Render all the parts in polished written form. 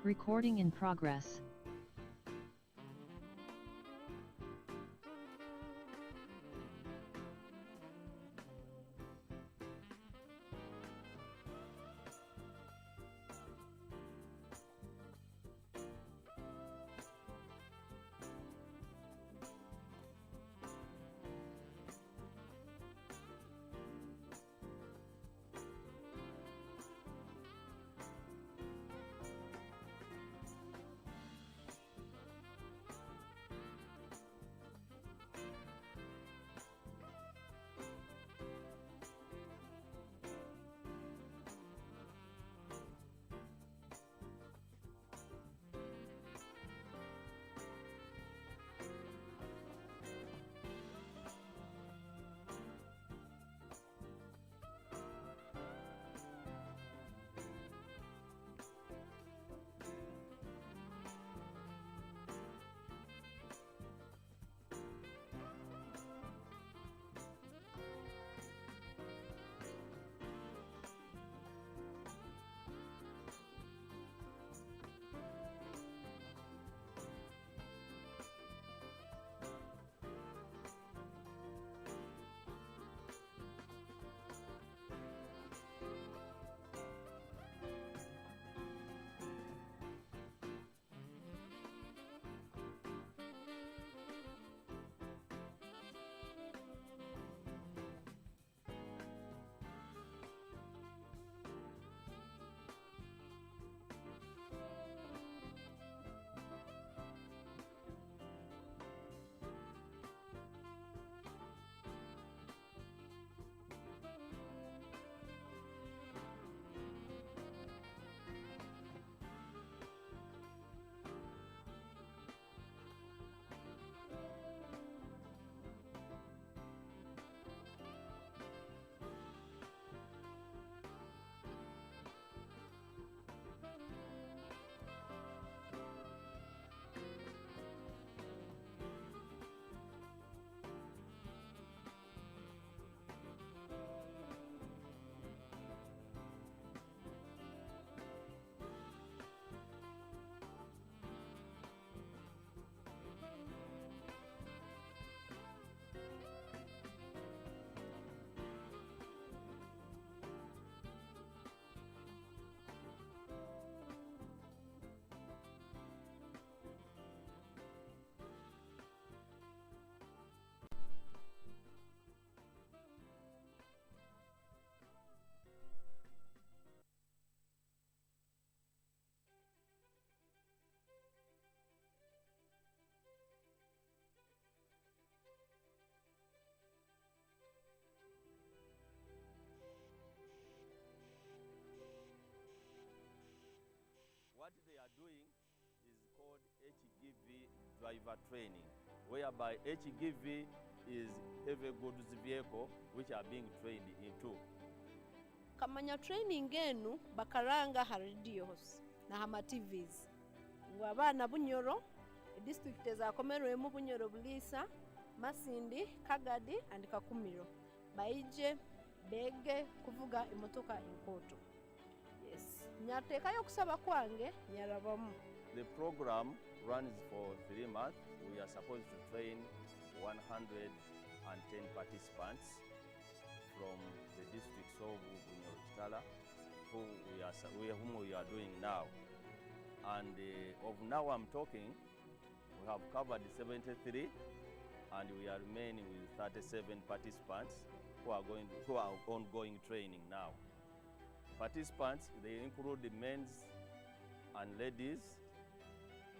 Recording in progress. What they are doing is called HGV driver training, whereby HGV is heavy goods vehicle which are being trained into. Kamanya training enu bakaranga ha radios na hama TVs. Ngwabana Bunyoro, district ezakomerwemu Bunyoro, Bulisa, Masindi, Kagadi and Kakumiro. Baije bege kuvuga imotoka inkoto. Yes. Nyateka yo kusaba kwange nyarabamu. The program runs for 3 months. We are supposed to train 110 participants from the districts of Bunyoro, whom we are doing now. And of now I'm talking, we have covered 73 and we are remaining with 37 participants who are ongoing training now. Participants, they include the men's and ladies.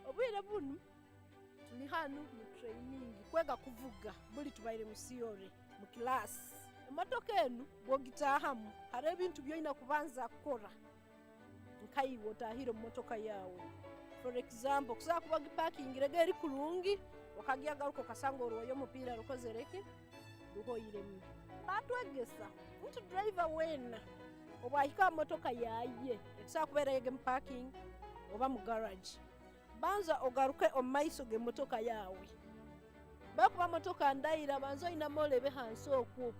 Obwira bunu tuli hanu mu training kwega kuvuga buli tubaire mu theory mu class. Emotoka enu bwogitahamu hari ebintu byoina kubanza kukora nkayiwo otahire mu motoka yawe. For example, kusaba kuba parking rege eri kulungi wakagiagaruka kasanga orwoyo mupira rukozereke ruhoyiremu. Batwegesa nti driver wena obahika motoka yaye kusaba kubera yege mu parking oba mu garage. Banza ogaruke omaiso ge motoka yawe. Bakuba motoka ndaira banzo ina molebe hanso okwo.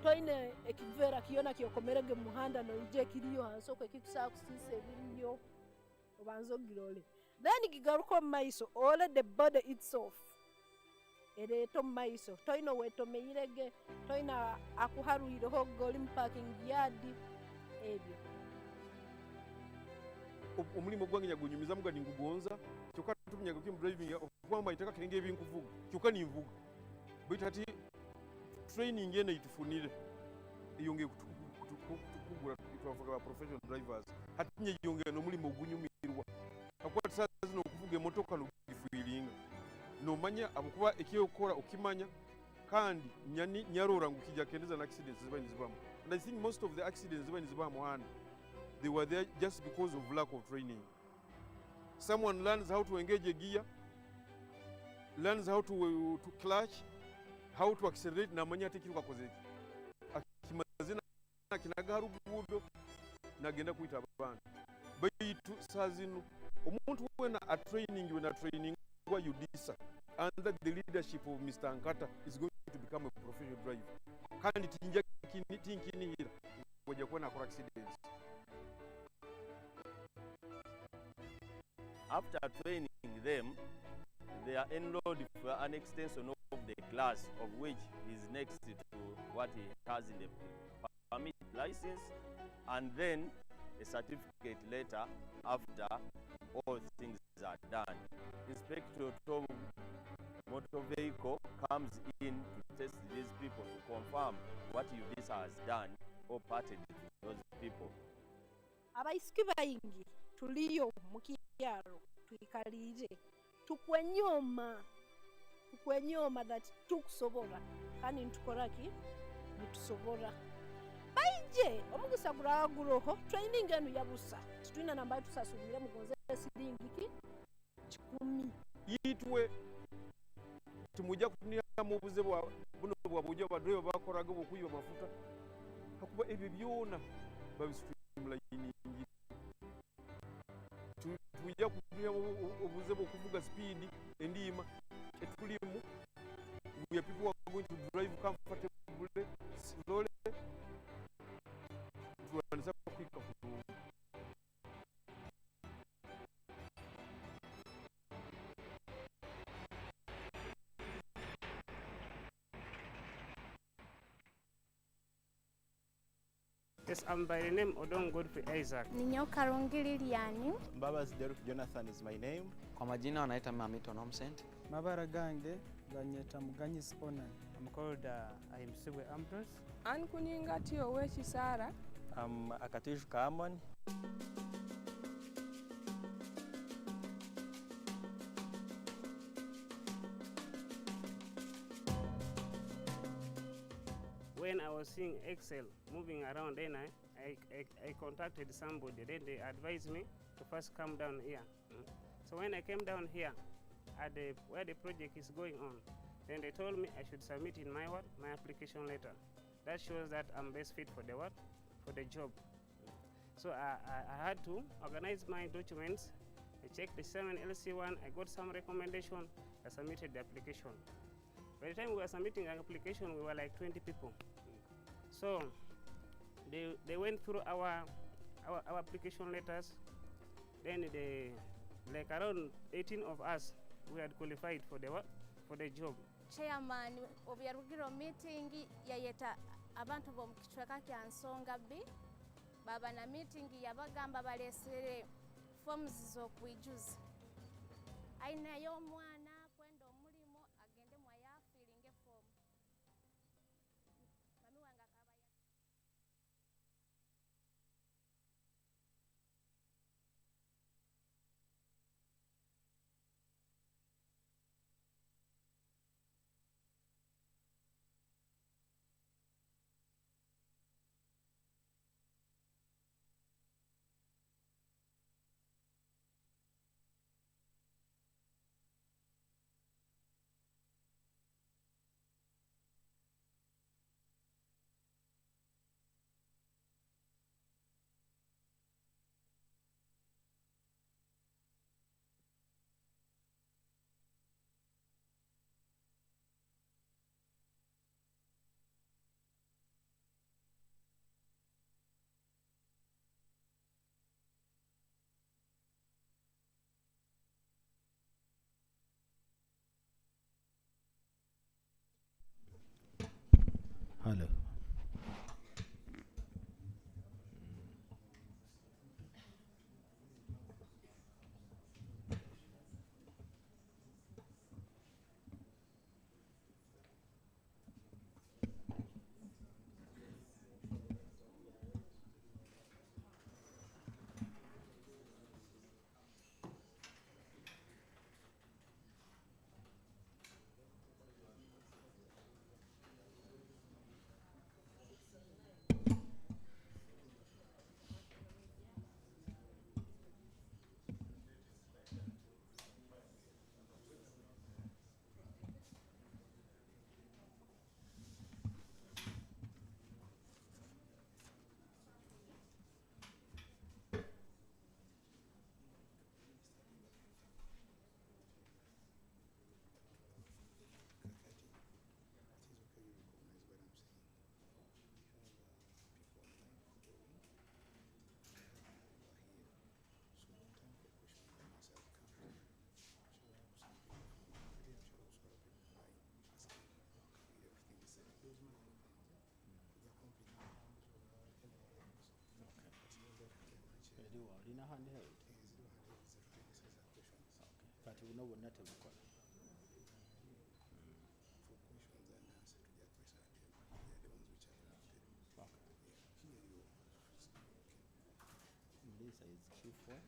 Toine ekivera kiona kyokomerege muhanda no ije kiriyo hanso kwe kikusaba kusise biriyo obanza ogirole then gigaruka mu maiso ole the body itself ereeta mu maiso toyina weetomeyirege toyina akuharuireho goli mu parking yard ebyo omulimu gwange nyagunyumiza muga ningugonza kyokka tumunyaga kim driving okugamba itaka kiringa ebinkuvuga kyokka ninvuga baitu ati training eno itufunire eyongeye kutugula twavuga ba professional drivers ati nyeyongera n'omulimu ogunyumirwa akuba saa zino okuvuga emotoka nogifiiringa nomanya abukuba ekyokola okimanya kandi nyarora ngukijja kendeza na accidents ziba nizibamu and I think most of the accidents ziba nizibamu hano they were there just because of lack of training. Someone learns how to engage a gear, learns how to clutch, how to accelerate namanya tekiruka kozeki akimazina kinagaha rubudo nagenda kuita abantu baitu sazino omuntu wena a training wa Udisa under the leadership of Mr. Ankata is going to become a professional driver kandi tinja tinkini hira ngoja kuona kwa accidents. After training them, they are enrolled for an extension of the class, of which is next to what he has in the permit license, and then a certificate later after all things are done. Inspector of motor vehicle comes in to test these people to confirm what Udisa has done or parted to those people. Abaisiki bayingi tuliyo mukiyaro tuikalire tukwenyoma that tukusobora kandi ntukoraki nitusobora baije omugusagura aguroho training enu yabusa tutwina namba tusasubire mugonze siringiki 10 yitwe tumujja kutunia mu buze bwa buno bwa bujja badriver bakoraga okuyiba mafuta hakuba ebyo byona babisitula yini tujja kutunia obuze bw'okuvuga speed endima etulimu we are people are going to drive comfortably slowly tuanza kwika Yes, I'm by the name Odong Godfrey Isaac. Ninyoka Rongili Liani. Mbaba's Derek Jonathan is my name. Kwa majina wanaita Mamito Nomsent. Mabara Gange, Ganyeta Muganyi Spona. I'm called I'm Siwe Ambrose. Ankuninga Tio Wechi Sara. I'm Akatish Kamon. When I was seeing Excel moving around, then I contacted somebody. Then they advised me to first come down here. So when I came down here, at where the project is going on, then they told me I should submit in my application letter. That shows that I'm best fit for the job. So I had to organize my documents. I checked the 7LC1. I got some recommendation. I submitted the application. By the time we were submitting an application, we were like 20 people. So they went through our application letters. Then like around 18 of us, we had qualified for the job. Chairman of Yarugiro meeting yayeta abantu bo mkichweka kya Nsonga B. Baba na meeting yabagamba balesere forms zo kwijuza. Aina yo mwana kwenda omulimo agende mwaya filling form. Mami wanga kabaya. Hello. But we know we're not able to. Melissa is chief what?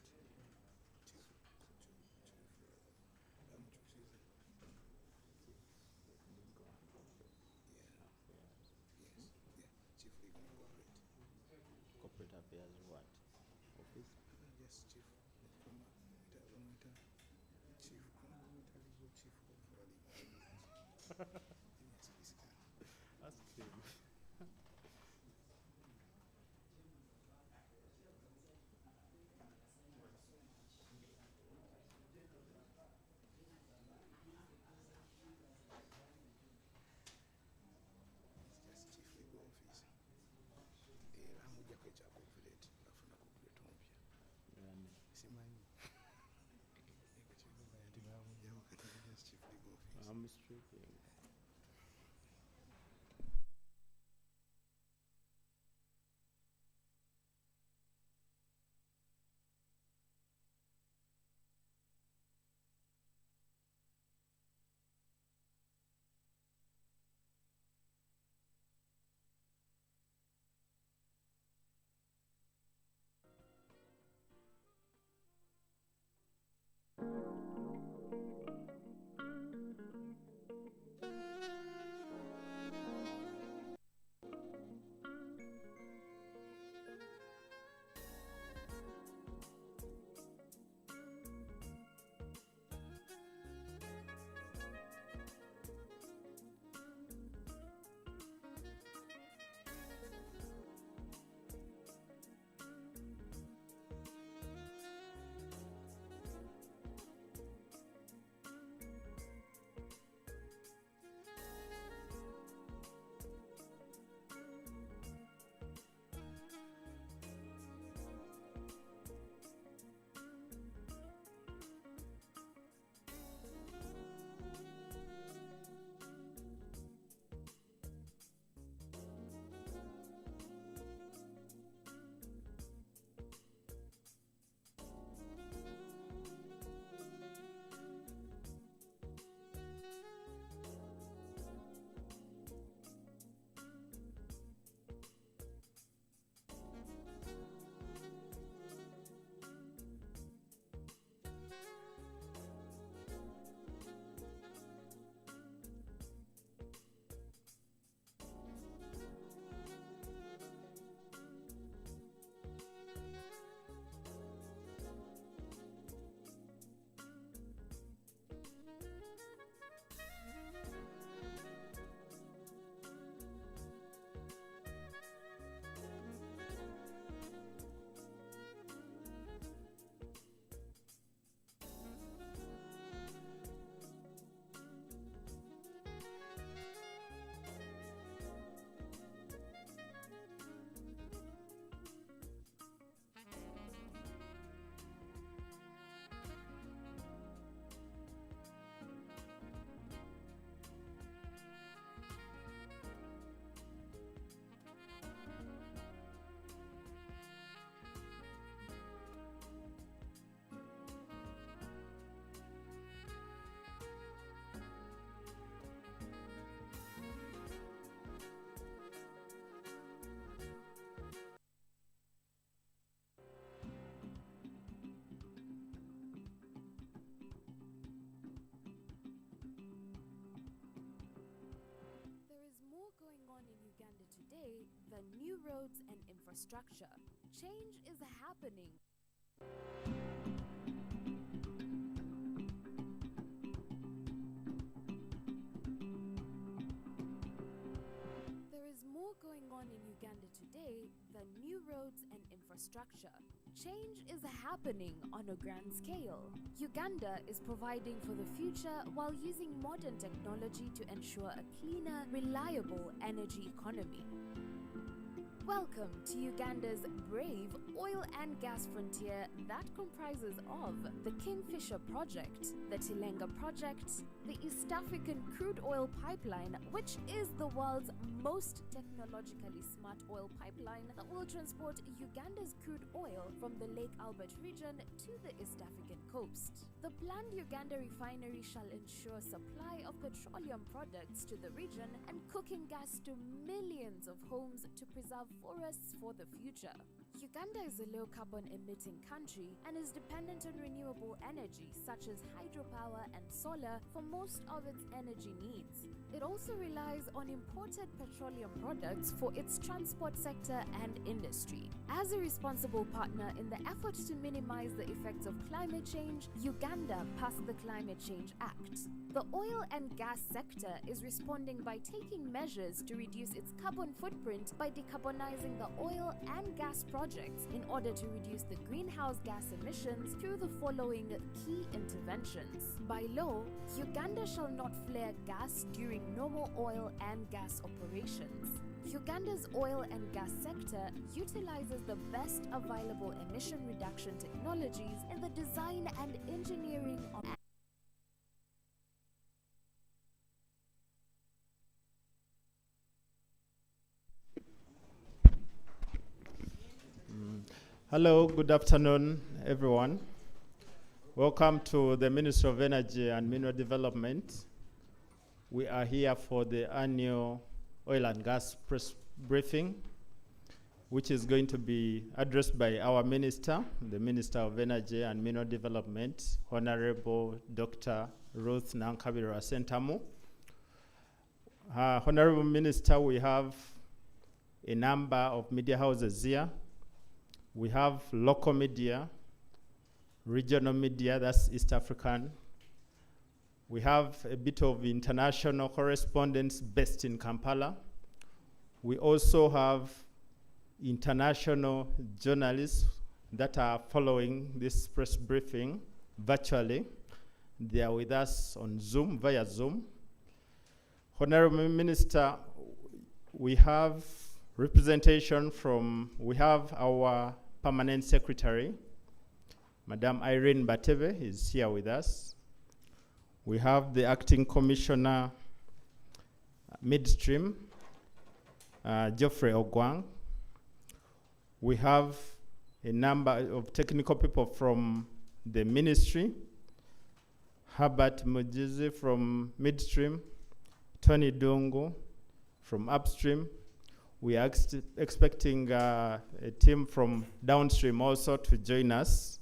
Corporate affairs what? Office? Yes, chief. Ask him. I'm stripping. roads and infrastructure. Change is happening. There is more going on in Uganda today than new roads and infrastructure. Change is happening on a grand scale. Uganda is providing for the future while using modern technology to ensure a cleaner, reliable energy economy. Welcome to Uganda's brave oil and gas frontier that comprises of the Kingfisher Project, the Tilenga Project, the East African Crude Oil Pipeline, which is the world's most technologically smart oil pipeline that will transport Uganda's crude oil from the Lake Albert region to the East African coast. The planned Uganda refinery shall ensure supply of petroleum products to the region and cooking gas to millions of homes to preserve forests for the future. Uganda is a low-carbon emitting country and is dependent on renewable energy such as hydropower and solar for most of its energy needs. It also relies on imported petroleum products for its transport sector and industry. As a responsible partner in the effort to minimize the effects of climate change, Uganda passed the Climate Change Act. The oil and gas sector is responding by taking measures to reduce its carbon footprint by decarbonizing the oil and gas projects in order to reduce the greenhouse gas emissions through the following key interventions. By law, Uganda shall not flare gas during normal oil and gas operations. Uganda's oil and gas sector utilizes the best available emission reduction technologies in the design and engineering of Hello, good afternoon, everyone. Welcome to the Ministry of Energy and Mineral Development. We are here for the annual oil and gas press briefing, which is going to be addressed by our minister, the Minister of Energy and Mineral Development, Honorable Dr. Ruth Nankabirwa Sentamu. Honorable Minister, we have a number of media houses here. We have local media, regional media, that's East African. We have a bit of international correspondents based in Kampala. We also have international journalists that are following this press briefing virtually. They are with us on Zoom, via Zoom. Honorable Minister, we have representation from, we have our Permanent Secretary, Madam Irene Batebe is here with us. We have the Acting Commissioner Midstream, Geoffrey Ogwang. We have a number of technical people from the ministry, Herbert Mujizi from Midstream, Tony Dungu from Upstream. We are expecting a team from Downstream also to join us.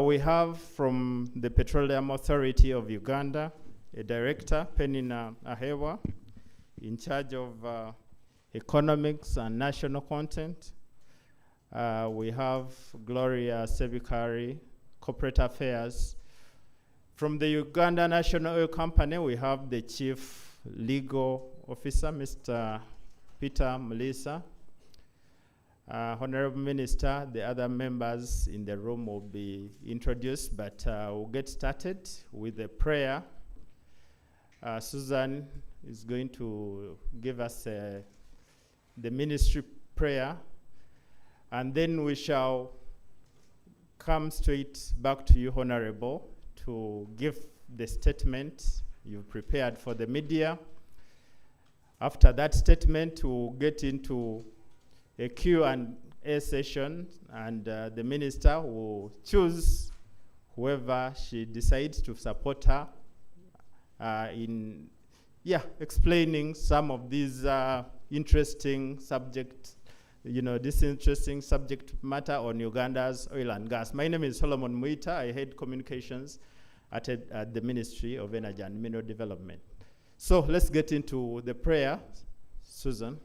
We have from the Petroleum Authority of Uganda, a director, Penina Ahewa, in charge of economics and national content. We have Gloria Sebikari, corporate affairs. From the Uganda National Oil Company, we have the chief legal officer, Mr. Peter Melissa. Honorable Minister, the other members in the room will be introduced, but we'll get started with a prayer. Susan is going to give us the ministry prayer, and then we shall come straight back to you, Honorable, to give the statement you've prepared for the media. After that statement, we'll get into a Q&A session, and the minister will choose whoever she decides to support her in explaining some of these interesting subjects, this interesting subject matter on Uganda's oil and gas. My name is Solomon Muita. I head communications at the Ministry of Energy and Mineral Development. So let's get into the prayer. Susan.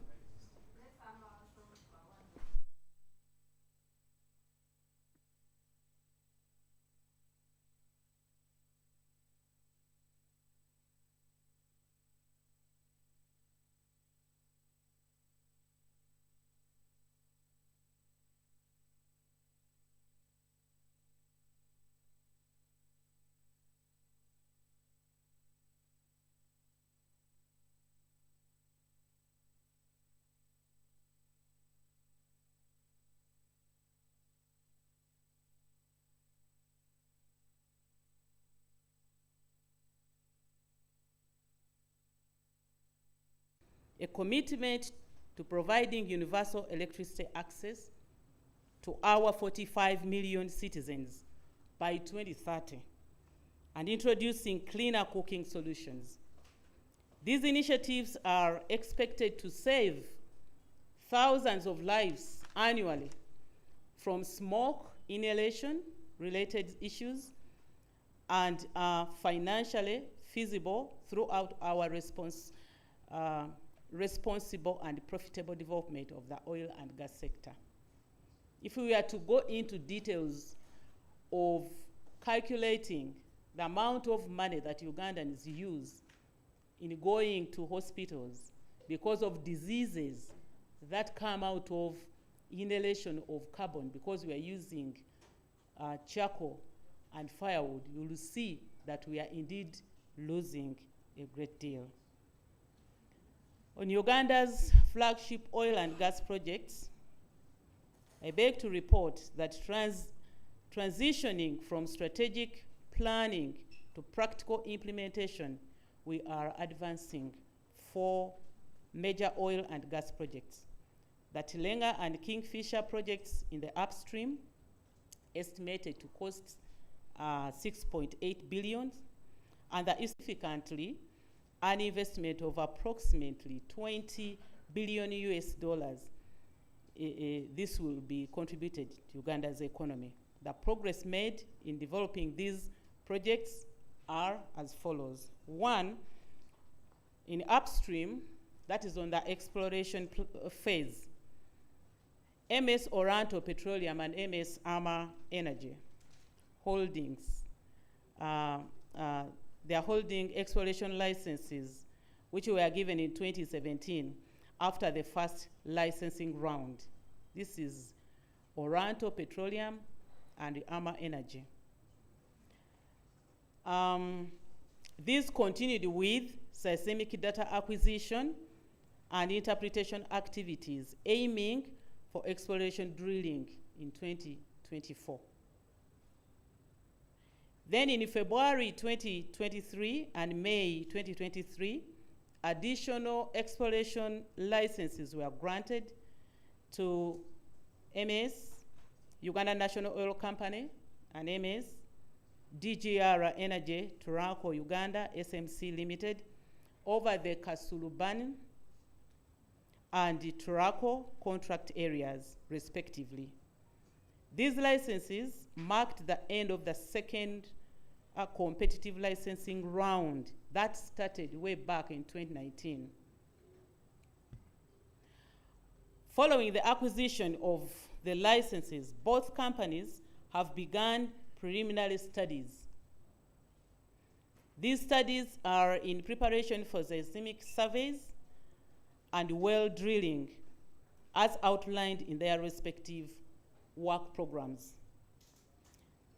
a commitment to providing universal electricity access to our 45 million citizens by 2030 and introducing cleaner cooking solutions. These initiatives are expected to save thousands of lives annually from smoke inhalation related issues and are financially feasible throughout our responsible and profitable development of the oil and gas sector. If we were to go into details of calculating the amount of money that Ugandans use in going to hospitals because of diseases that come out of inhalation of carbon because we are using charcoal and firewood, you will see that we are indeed losing a great deal. On Uganda's flagship oil and gas projects, I beg to report that transitioning from strategic planning to practical implementation, we are advancing 4 major oil and gas projects. The Tilenga and Kingfisher projects in the upstream, estimated to cost 6.8 billion, and significantly an investment of approximately 20 billion US dollars. This will be contributed to Uganda's economy. The progress made in developing these projects are as follows. 1, in upstream, that is on the exploration phase, MS Oranto Petroleum and MS Ama Energy holdings, they are holding exploration licenses which were given in 2017 after the first licensing round. This is Oranto Petroleum and Ama Energy. These continued with seismic data acquisition and interpretation activities aiming for exploration drilling in 2024. Then in February 2023 and May 2023, additional exploration licenses were granted to MS, Uganda National Oil Company, and MS, DGR Energy, Turanco Uganda, SMC Limited, over the Kasuluban and the Turanco contract areas, respectively. These licenses marked the end of the second competitive licensing round that started way back in 2019. Following the acquisition of the licenses, both companies have begun preliminary studies. These studies are in preparation for seismic surveys and well drilling as outlined in their respective work programs.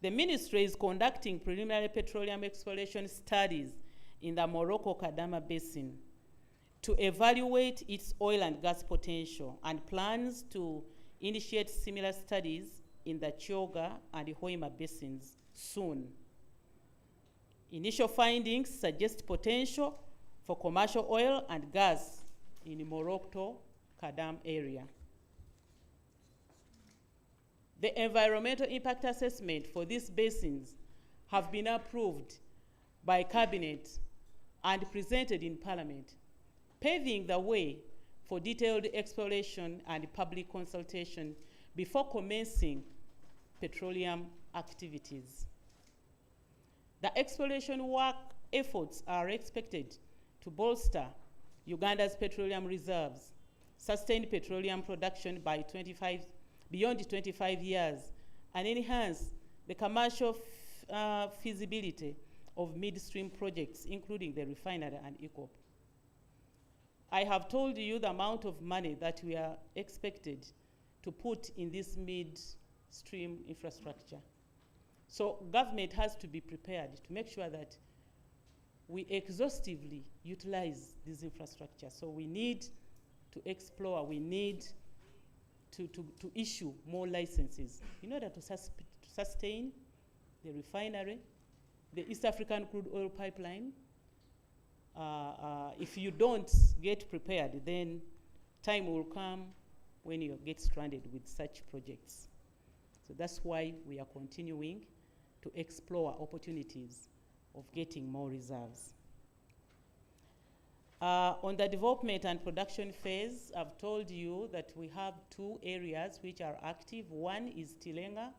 The ministry is conducting preliminary petroleum exploration studies in the Morocco-Kadama Basin to evaluate its oil and gas potential and plans to initiate similar studies in the Choga and Hoima basins soon. Initial findings suggest potential for commercial oil and gas in the Morocco-Kadam area. The environmental impact assessment for these basins have been approved by Cabinet and presented in Parliament, paving the way for detailed exploration and public consultation before commencing petroleum activities. The exploration work efforts are expected to bolster Uganda's petroleum reserves, sustain petroleum production by beyond 25 years, and enhance the commercial feasibility of midstream projects, including the refinery and ECOP. I have told you the amount of money that we are expected to put in this midstream infrastructure. So government has to be prepared to make sure that we exhaustively utilize this infrastructure. So we need to explore, we need to issue more licenses in order to sustain the refinery, the East African crude oil pipeline, if you don't get prepared, then time will come when you get stranded with such projects. So that's why we are continuing to explore opportunities of getting more reserves. On the development and production phase, I've told you that we have 2 areas which are active. One is Tilenga,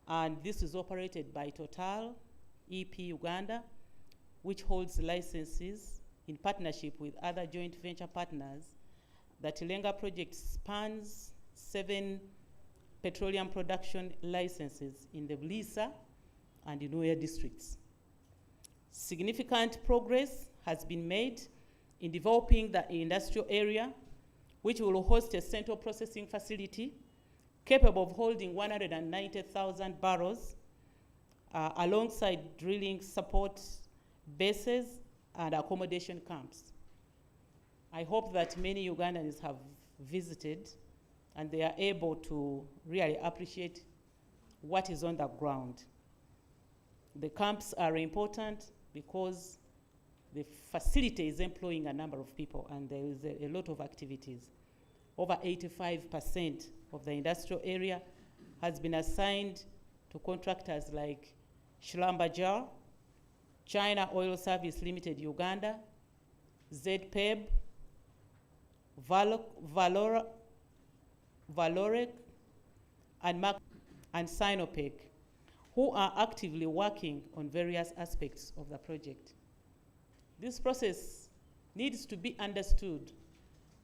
and this is operated by Total, EP Uganda, which holds licenses in partnership with other joint venture partners. The Tilenga project spans 7 petroleum production licenses in the Bulisa and Inuya districts. Significant progress has been made in developing the industrial area, which will host a central processing facility capable of holding 190,000 barrels, alongside drilling support bases and accommodation camps. I hope that many Ugandans have visited and they are able to really appreciate what is on the ground. The camps are important because the facility is employing a number of people and there is a lot of activities. Over 85% of the industrial area has been assigned to contractors like Shlambajar, China Oil Service Limited Uganda, ZPEB, Valorec, and Sinopec, who are actively working on various aspects of the project. This process needs to be understood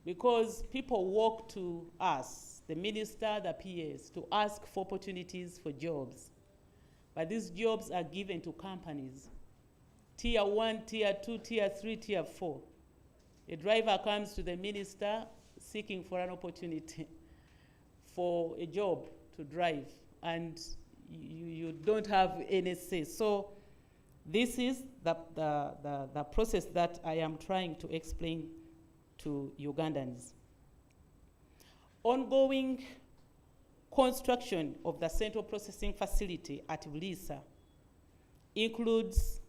because people walk to us, the minister, the PAs, to ask for opportunities for jobs. But these jobs are given to companies. Tier 1, Tier 2, Tier 3, Tier 4. A driver comes to the minister seeking for an opportunity for a job to drive, and you don't have any say. So this is the process that I am trying to explain to Ugandans. Ongoing construction of the central processing facility at Bulisa includes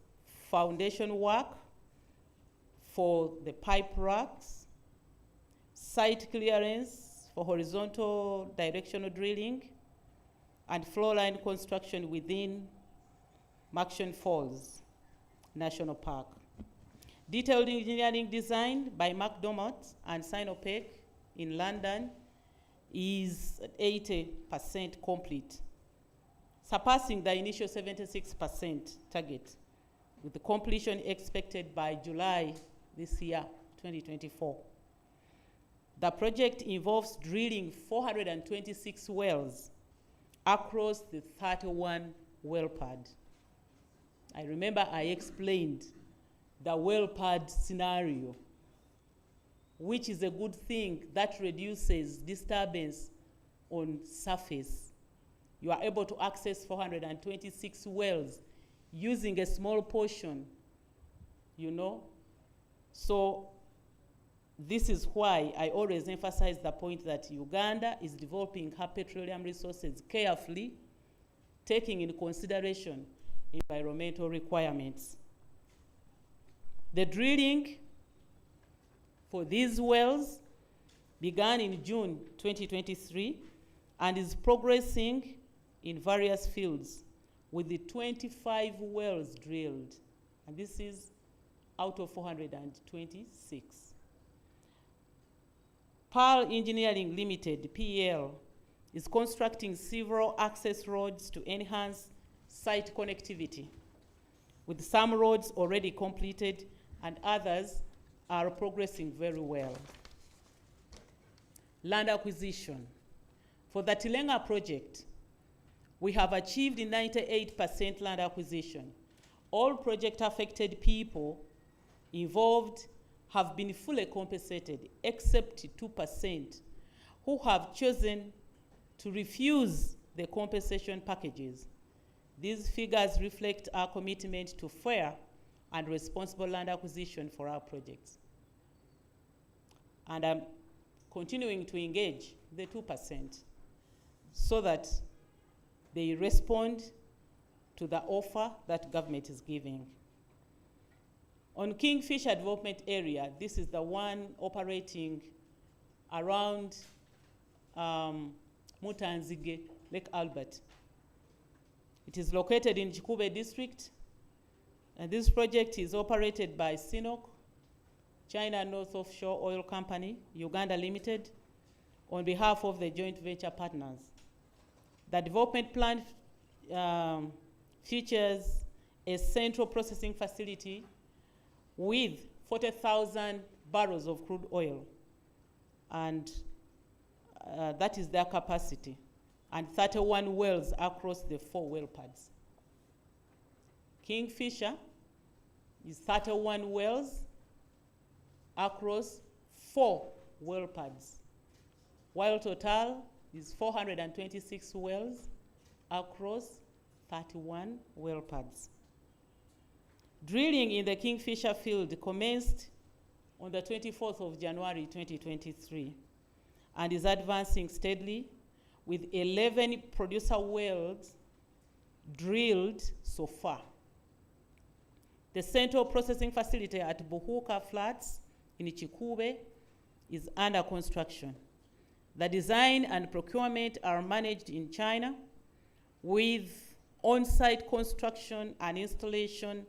foundation work for the pipe racks, site clearance for horizontal directional drilling, and floor line construction within Maction Falls National Park. Detailed engineering design by McDermott and Sinopec in London is 80% complete, surpassing the initial 76% target, with the completion expected by July this year, 2024. The project involves drilling 426 wells across the 31 well pad. I remember I explained the well pad scenario, which is a good thing that reduces disturbance on surface. You are able to access 426 wells using a small portion, you know. So this is why I always emphasize the point that Uganda is developing her petroleum resources carefully, taking into consideration environmental requirements. The drilling for these wells began in June 2023 and is progressing in various fields with the 25 wells drilled, and this is out of 426. Pearl Engineering Limited, PEL, is constructing several access roads to enhance site connectivity, with some roads already completed and others are progressing very well. Land acquisition. For the Tilenga project, we have achieved 98% land acquisition. All project affected people involved have been fully compensated, except 2% who have chosen to refuse the compensation packages. These figures reflect our commitment to fair and responsible land acquisition for our projects. And I'm continuing to engage the 2% so that they respond to the offer that government is giving. On Kingfisher Development Area, this is the one operating around Mutanzige, Lake Albert. It is located in Chikube District, and this project is operated by CNOOC, China North Offshore Oil Company, Uganda Limited, on behalf of the joint venture partners. The development plan features a central processing facility with 40,000 barrels of crude oil, and that is their capacity, and 31 wells across the 4 well pads. Kingfisher is 31 wells across 4 well pads, while Total is 426 wells across 31 well pads. Drilling in the Kingfisher field commenced on the 24th of January 2023 and is advancing steadily with 11 producer wells drilled so far. The central processing facility at Buhuka Flats in Chikube is under construction. The design and procurement are managed in China, with on-site construction and installation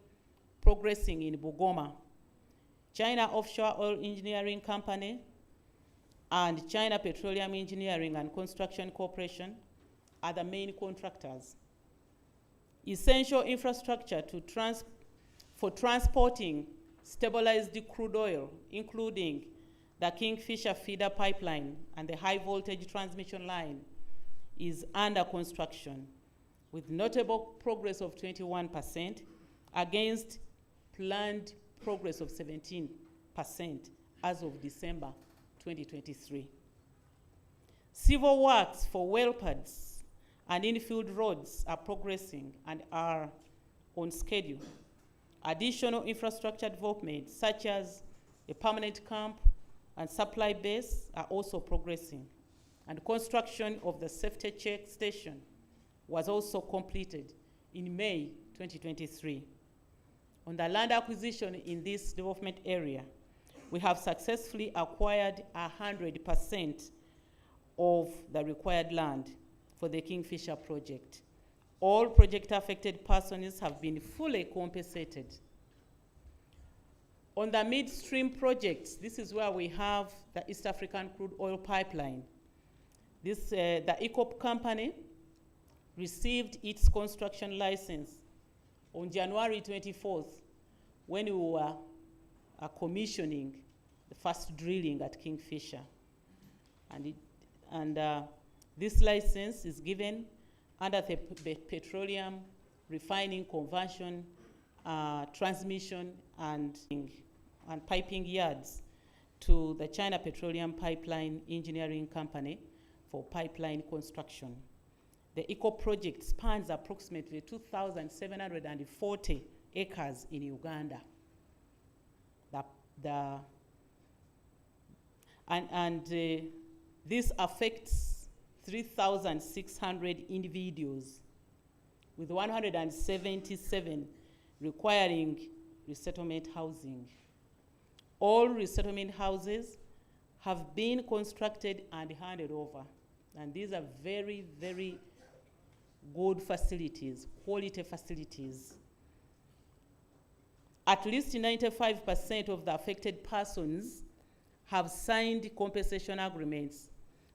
progressing in Bugoma. China Offshore Oil Engineering Company and China Petroleum Engineering and Construction Corporation are the main contractors. Essential infrastructure for transporting stabilized crude oil, including the Kingfisher feeder pipeline and the high voltage transmission line, is under construction, with notable progress of 21% against planned progress of 17% as of December 2023. Civil works for well pads and infield roads are progressing and are on schedule. Additional infrastructure development, such as a permanent camp and supply base, are also progressing. And construction of the safety check station was also completed in May 2023. On the land acquisition in this development area, we have successfully acquired 100% of the required land for the Kingfisher project. All project affected persons have been fully compensated. On the midstream projects, this is where we have the East African crude oil pipeline. The ECOP company received its construction license on January 24th, when we were commissioning the first drilling at Kingfisher. And this license is given under the Petroleum Refining Conversion, Transmission and Piping Yards to the China Petroleum Pipeline Engineering Company for pipeline construction. The ECO project spans approximately 2,740 acres in Uganda. This affects 3,600 individuals, with 177 requiring resettlement housing. All resettlement houses have been constructed and handed over, and these are very, very good facilities, quality facilities. At least 95% of the affected persons have signed compensation agreements,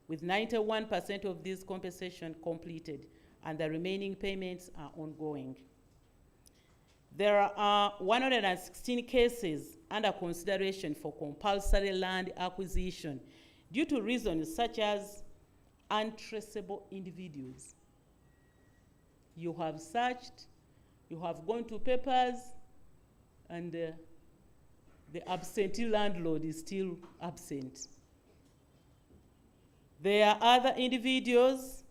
with 91% of these compensation completed, and the remaining payments are ongoing. There are 116 cases under consideration for compulsory land acquisition due to reasons such as untraceable individuals. You have searched, you have gone to papers, and the absentee landlord is still absent. There are other individuals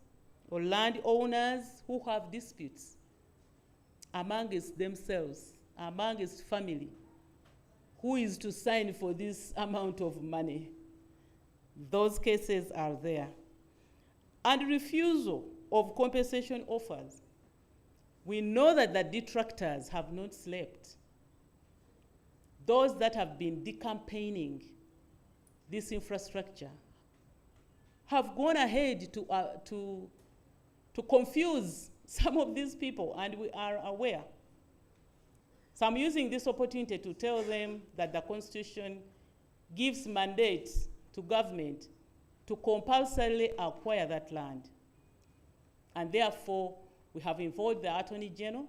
or landowners who have disputes amongst themselves, amongst family. Who is to sign for this amount of money? Those cases are there. And refusal of compensation offers. We know that the detractors have not slept. those that have been decampaigning this infrastructure have gone ahead to confuse some of these people, and we are aware. So I'm using this opportunity to tell them that the Constitution gives mandate to government to compulsorily acquire that land. And therefore, we have involved the Attorney General,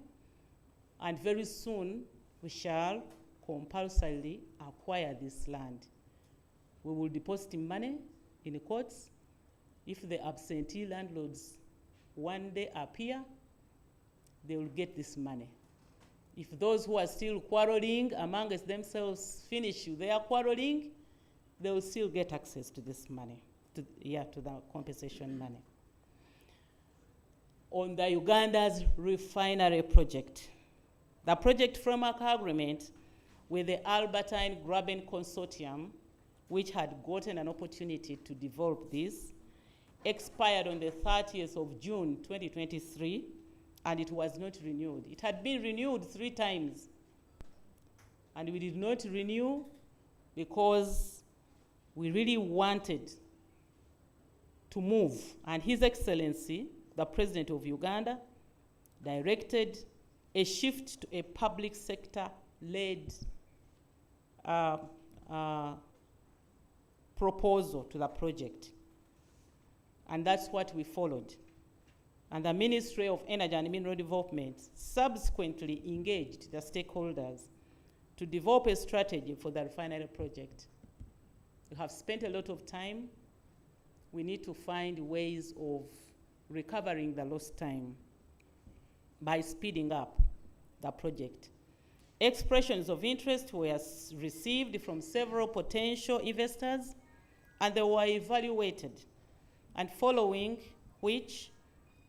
and very soon we shall compulsorily acquire this land. We will deposit money in the courts. If the absentee landlords one day appear, they will get this money. If those who are still quarreling amongst themselves finish their quarreling, they will still get access to this money, to the compensation money. On the Uganda's refinery project, the project framework agreement with the Albertine Graben Consortium, which had gotten an opportunity to develop this, expired on the 30th of June 2023, and it was not renewed. It had been renewed 3 times, and we did not renew because we really wanted to move. And His Excellency, the President of Uganda, directed a shift to a public sector-led proposal to the project. And that's what we followed. And the Ministry of Energy and Mineral Development subsequently engaged the stakeholders to develop a strategy for the refinery project. We have spent a lot of time. We need to find ways of recovering the lost time by speeding up the project. Expressions of interest were received from several potential investors, and they were evaluated, and following which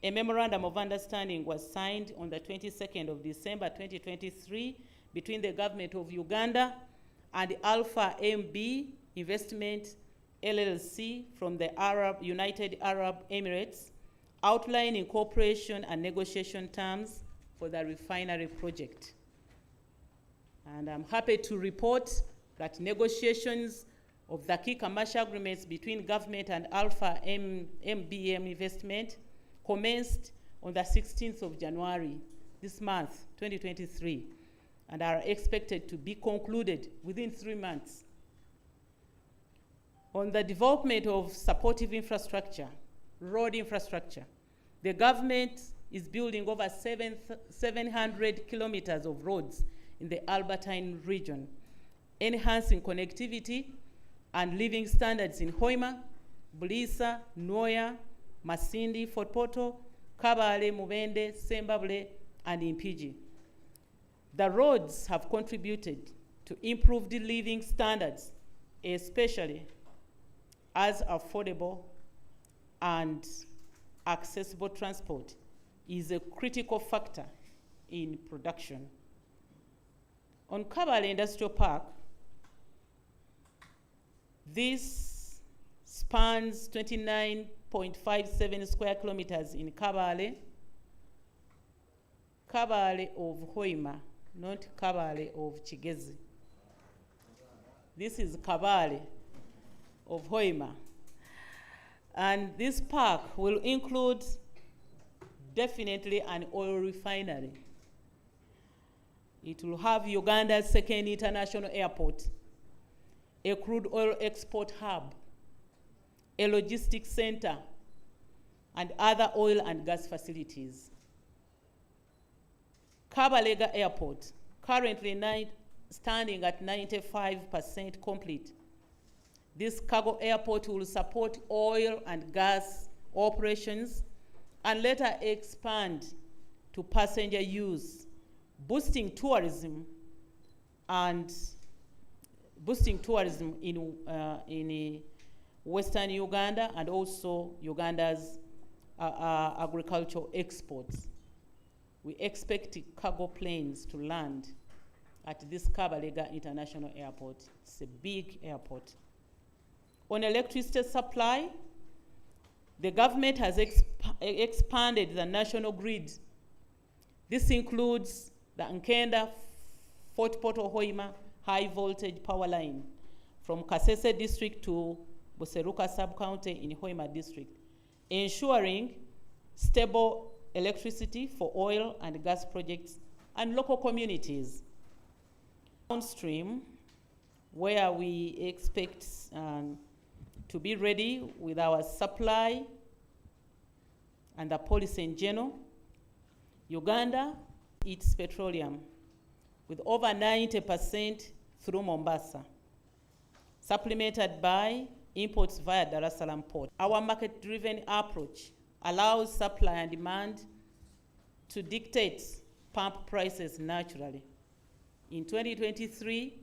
a memorandum of understanding was signed on the 22nd of December 2023 between the government of Uganda and Alpha MB Investment LLC from the United Arab Emirates, outlining cooperation and negotiation terms for the refinery project. And I'm happy to report that negotiations of the key commercial agreements between government and Alpha MBM Investment commenced on the 16th of January this month, 2023, and are expected to be concluded within 3 months. On the development of supportive infrastructure, road infrastructure, the government is building over 700 kilometers of roads in the Albertine region, enhancing connectivity and living standards in Hoima, Bulisa, Noya, Masindi, Fort Portal, Kabale, Mubende, Sembabule, and Impigi. The roads have contributed to improved living standards, especially as affordable and accessible transport is a critical factor in production. On Kabale Industrial Park, this spans 29.57 square kilometers in Kabale, Kabale of Hoima, not Kabale of Chigezi. This is Kabale of Hoima. And this park will include definitely an oil refinery. It will have Uganda's second international airport, a crude oil export hub, a logistics center, and other oil and gas facilities. Kabalega Airport, currently standing at 95% complete. This cargo airport will support oil and gas operations and later expand to passenger use, boosting tourism in Western Uganda and also Uganda's agricultural exports. We expect cargo planes to land at this Kabalega International Airport. It's a big airport. On electricity supply, the government has expanded the national grid. This includes the Nkenda, Fort Portal Hoima, high voltage power line from Kasese district to Buseruka sub-county in Hoima district, ensuring stable electricity for oil and gas projects and local communities. Downstream, where we expect to be ready with our supply and the policy in general, Uganda eats petroleum with over 90% through Mombasa, supplemented by imports via Dar es Salaam port. Our market-driven approach allows supply and demand to dictate pump prices naturally. In 2023,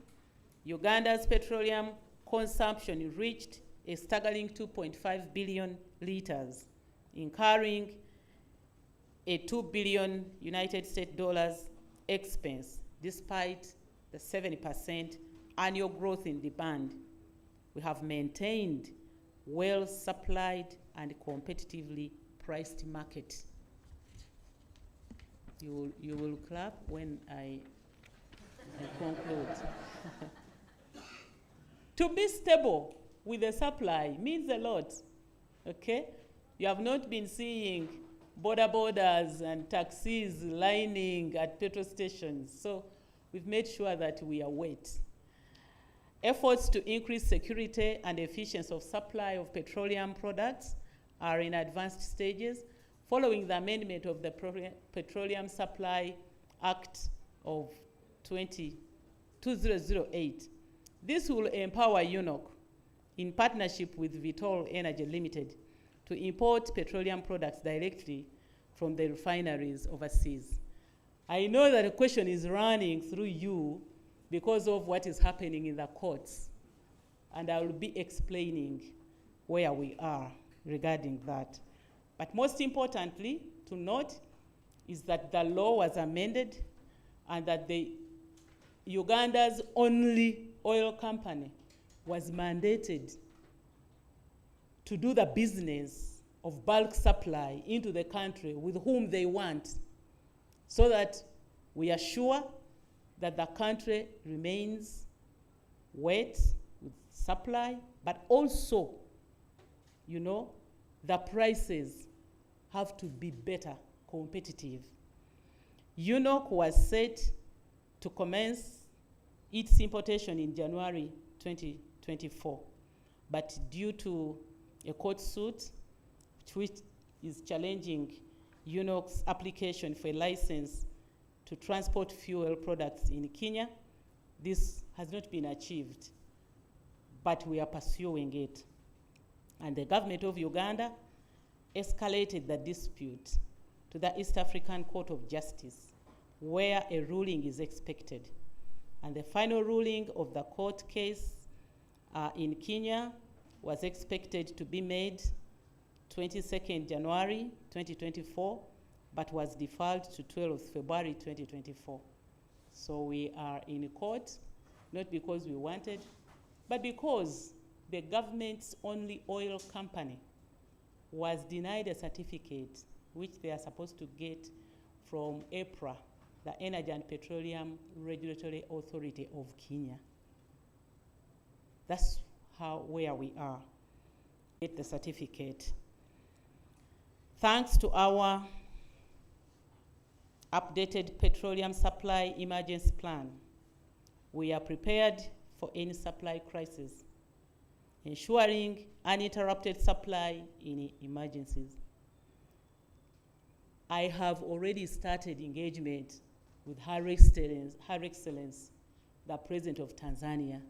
Uganda's petroleum consumption reached a staggering 2.5 billion liters, incurring a $2 billion United States dollars expense, despite the 70% annual growth in demand. We have maintained well-supplied and competitively priced market. You will clap when I conclude. To be stable with the supply means a lot, okay? You have not been seeing borders and taxis lining at petrol stations, so we've made sure that we are wet. Efforts to increase security and efficiency of supply of petroleum products are in advanced stages following the amendment of the Petroleum Supply Act of 2008. This will empower UNOC in partnership with Vitol Energy Limited to import petroleum products directly from the refineries overseas. I know that the question is running through you because of what is happening in the courts, and I will be explaining where we are regarding that. But most importantly to note is that the law was amended and that Uganda's only oil company was mandated to do the business of bulk supply into the country with whom they want, so that we are sure that the country remains wet with supply, but also, you know, the prices have to be better, competitive. UNOC was set to commence its importation in January 2024, but due to a court suit which is challenging UNOC's application for a license to transport fuel products in Kenya, this has not been achieved, but we are pursuing it. And the government of Uganda escalated the dispute to the East African Court of Justice, where a ruling is expected. And the final ruling of the court case in Kenya was expected to be made 22nd January 2024, but was deferred to 12th February 2024. So we are in court, not because we wanted, but because the government's only oil company was denied a certificate which they are supposed to get from EPRA, the Energy and Petroleum Regulatory Authority of Kenya. That's where we are. Get the certificate. Thanks to our updated petroleum supply emergency plan, we are prepared for any supply crisis, ensuring uninterrupted supply in emergencies. I have already started engagement with Her Excellency, the President of Tanzania,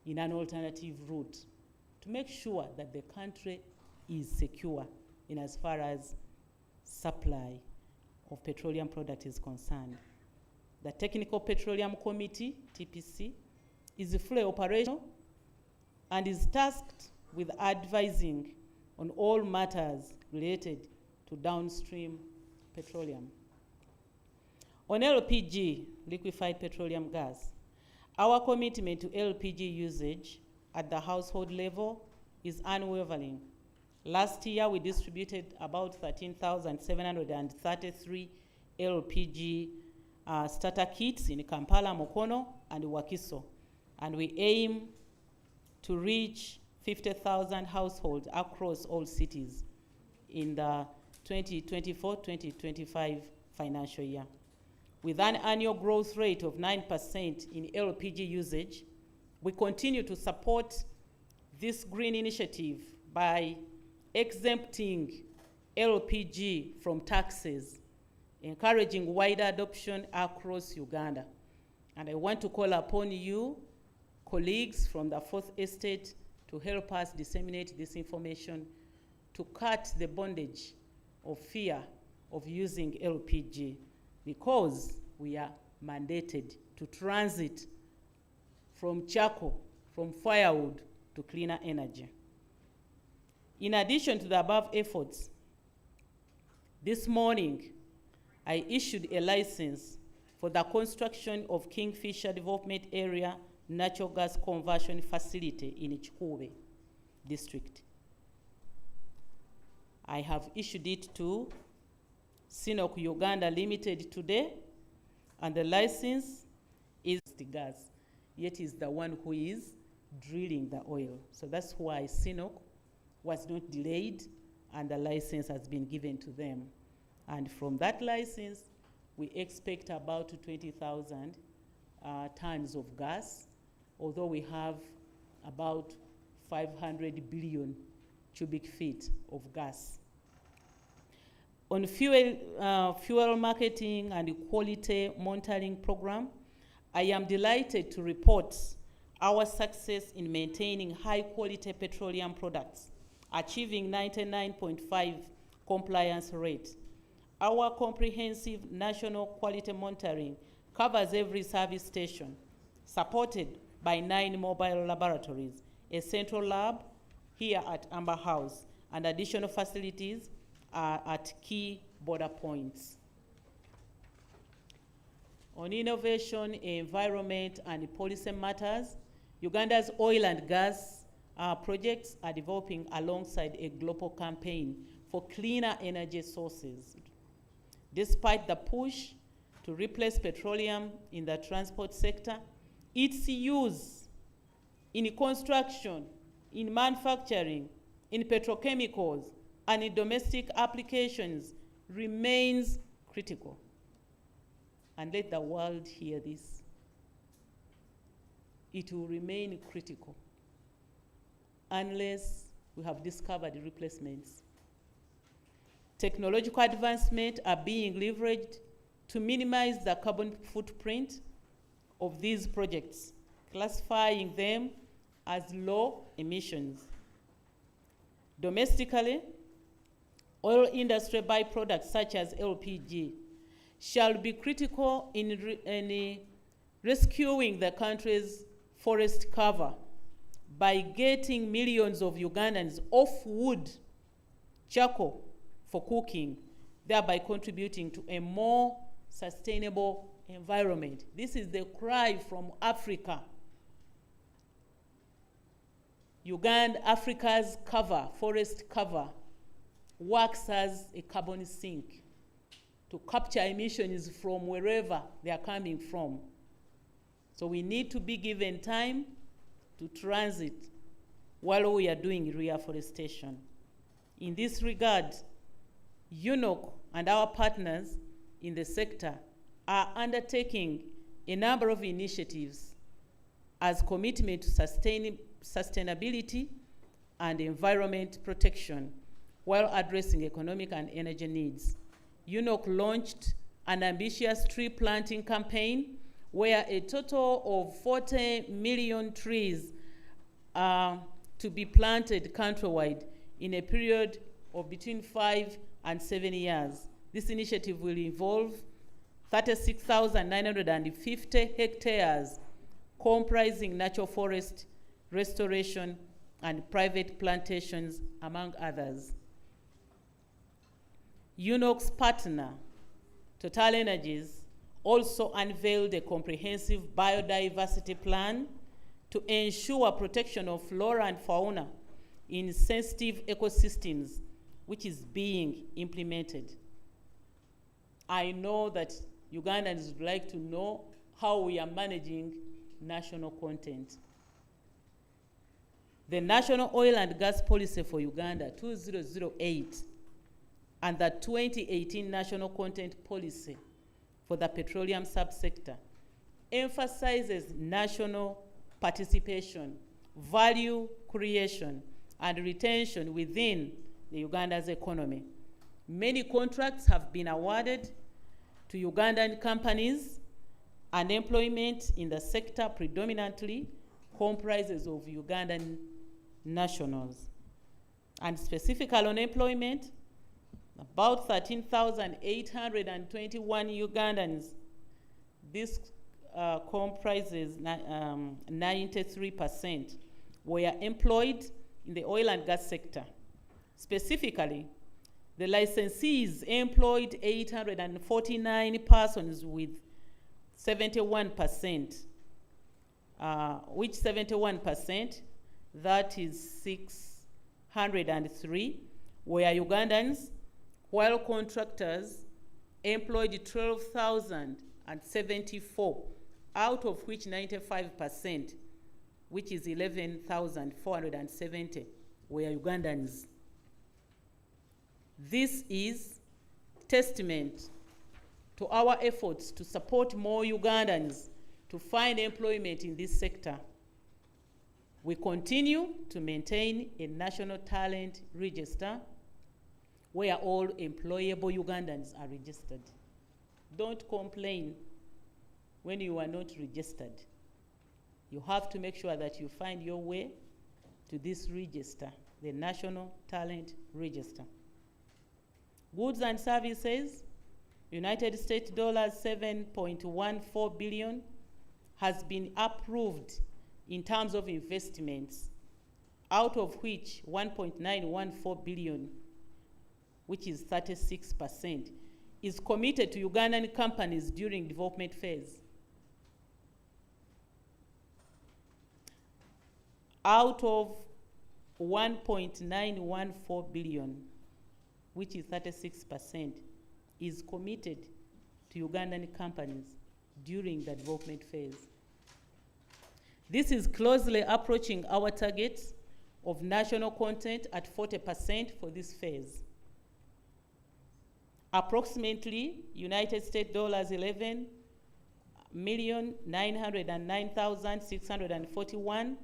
in an alternative route to make sure that the country is secure in as far as supply of petroleum product is concerned. The Technical Petroleum Committee, TPC, is fully operational and is tasked with advising on all matters related to downstream petroleum. On LPG, liquefied petroleum gas, our commitment to LPG usage at the household level is unwavering. Last year, we distributed about 13,733 LPG starter kits in Kampala, Mukono, and Wakiso. And we aim to reach 50,000 households across all cities in the 2024-2025 financial year. With an annual growth rate of 9% in LPG usage, we continue to support this green initiative by exempting LPG from taxes, encouraging wider adoption across Uganda. And I want to call upon you, colleagues from the Fourth Estate, to help us disseminate this information to cut the bondage of fear of using LPG, because we are mandated to transit from charcoal, from firewood, to cleaner energy. In addition to the above efforts, this morning I issued a license for the construction of Kingfisher Development Area Natural Gas Conversion Facility in Chikube District. I have issued it to Sinok Uganda Limited today, and the license is the gas, yet is the one who is drilling the oil. So that's why Sinok was not delayed and the license has been given to them. And from that license, we expect about 20,000 tons of gas, although we have about 500 billion cubic feet of gas. On fuel marketing and quality monitoring program, I am delighted to report our success in maintaining high quality petroleum products, achieving 99.5 compliance rate. Our comprehensive national quality monitoring covers every service station, supported by 9 mobile laboratories, a central lab here at Amber House, and additional facilities at key border points. On innovation, environment, and policy matters, Uganda's oil and gas projects are developing alongside a global campaign for cleaner energy sources. Despite the push to replace petroleum in the transport sector, its use in construction, in manufacturing, in petrochemicals, and in domestic applications remains critical. And let the world hear this. It will remain critical unless we have discovered replacements. Technological advancements are being leveraged to minimize the carbon footprint of these projects, classifying them as low emissions. Domestically, oil industry byproducts such as LPG shall be critical in rescuing the country's forest cover by getting millions of Ugandans off wood, charcoal for cooking, thereby contributing to a more sustainable environment. This is the cry from Africa. Uganda, Africa's cover, forest cover, works as a carbon sink to capture emissions from wherever they are coming from. So we need to be given time to transit while we are doing reforestation. In this regard, UNOC and our partners in the sector are undertaking a number of initiatives as commitment to sustainability and environment protection while addressing economic and energy needs. UNOC launched an ambitious tree planting campaign where a total of 40 million trees are to be planted countrywide in a period of between 5 and 7 years. This initiative will involve 36,950 hectares comprising natural forest restoration and private plantations, among others. UNOC's partner, Total Energies, also unveiled a comprehensive biodiversity plan to ensure protection of flora and fauna in sensitive ecosystems, which is being implemented. I know that Ugandans would like to know how we are managing national content. The National Oil and Gas Policy for Uganda 2008 and the 2018 National Content Policy for the petroleum subsector emphasizes national participation, value creation, and retention within the Uganda's economy. Many contracts have been awarded to Ugandan companies, and employment in the sector predominantly comprises of Ugandan nationals. And specifically on employment, about 13,821 Ugandans. This comprises 93% were employed in the oil and gas sector. Specifically, the licensees employed 849 persons with 71%, which 71%, that is 603, were Ugandans, while contractors employed 12,074, out of which 95%, which is 11,470, were Ugandans. This is testament to our efforts to support more Ugandans to find employment in this sector. We continue to maintain a national talent register where all employable Ugandans are registered. Don't complain when you are not registered. You have to make sure that you find your way to this register, the National Talent Register. Goods and services, United States dollars 7.14 billion has been approved in terms of investments, out of which 1.914 billion, which is 36%, is committed to Ugandan companies during development phase. Out of 1.914 billion, which is 36%, is committed to Ugandan companies during the development phase. This is closely approaching our target of national content at 40% for this phase. Approximately United States dollars 11,909,641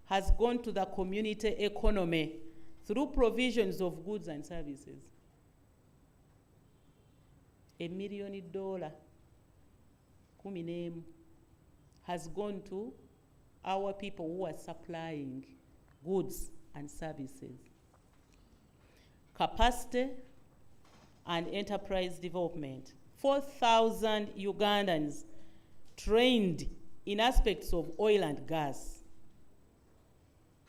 has gone to the community economy through provisions of goods and services. $1 million, 11 has gone to our people who are supplying goods and services. Capacity and enterprise development. 4,000 Ugandans trained in aspects of oil and gas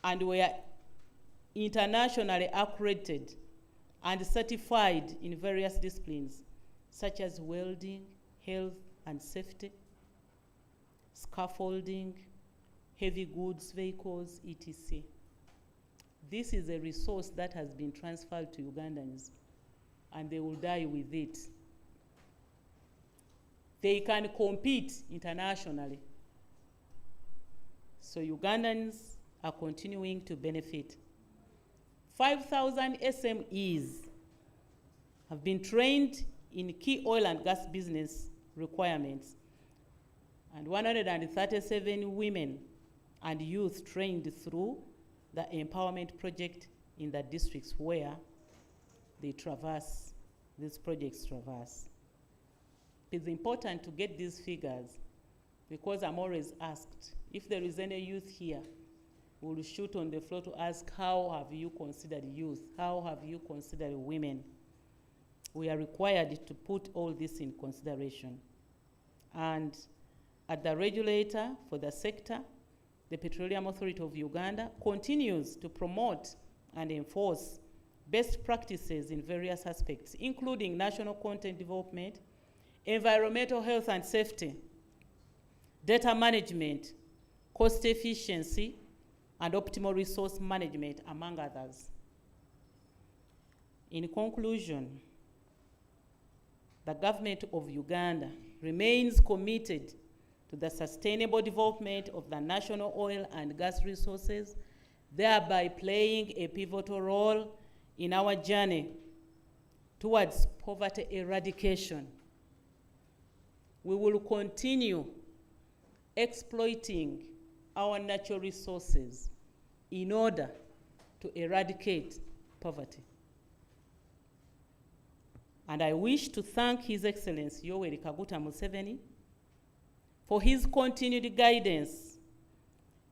and were internationally accredited and certified in various disciplines such as welding, health and safety, scaffolding, heavy goods vehicles, etc. This is a resource that has been transferred to Ugandans, and they will die with it. They can compete internationally. So Ugandans are continuing to benefit. 5,000 SMEs have been trained in key oil and gas business requirements, and 137 women and youth trained through the empowerment project in the districts where they traverse, these projects traverse. It's important to get these figures because I'm always asked, if there is any youth here, we'll shoot on the floor to ask, how have you considered youth? How have you considered women? We are required to put all this in consideration. And at the regulator for the sector, the Petroleum Authority of Uganda continues to promote and enforce best practices in various aspects, including national content development, environmental health and safety, data management, cost efficiency, and optimal resource management, among others. In conclusion, the government of Uganda remains committed to the sustainable development of the national oil and gas resources, thereby playing a pivotal role in our journey towards poverty eradication. We will continue exploiting our natural resources in order to eradicate poverty. And I wish to thank His Excellency Yoweri Kaguta Museveni for his continued guidance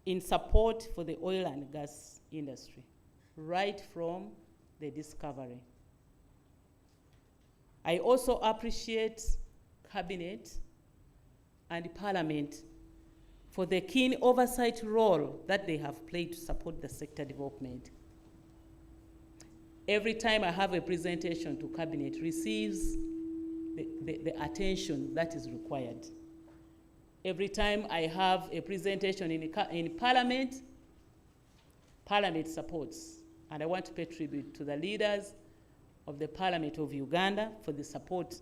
in support for the oil and gas industry, right from the discovery. I also appreciate Cabinet and Parliament for the keen oversight role that they have played to support the sector development. Every time I have a presentation to Cabinet, receives the attention that is required. Every time I have a presentation in Parliament, Parliament supports. And I want to pay tribute to the leaders of the Parliament of Uganda for the support.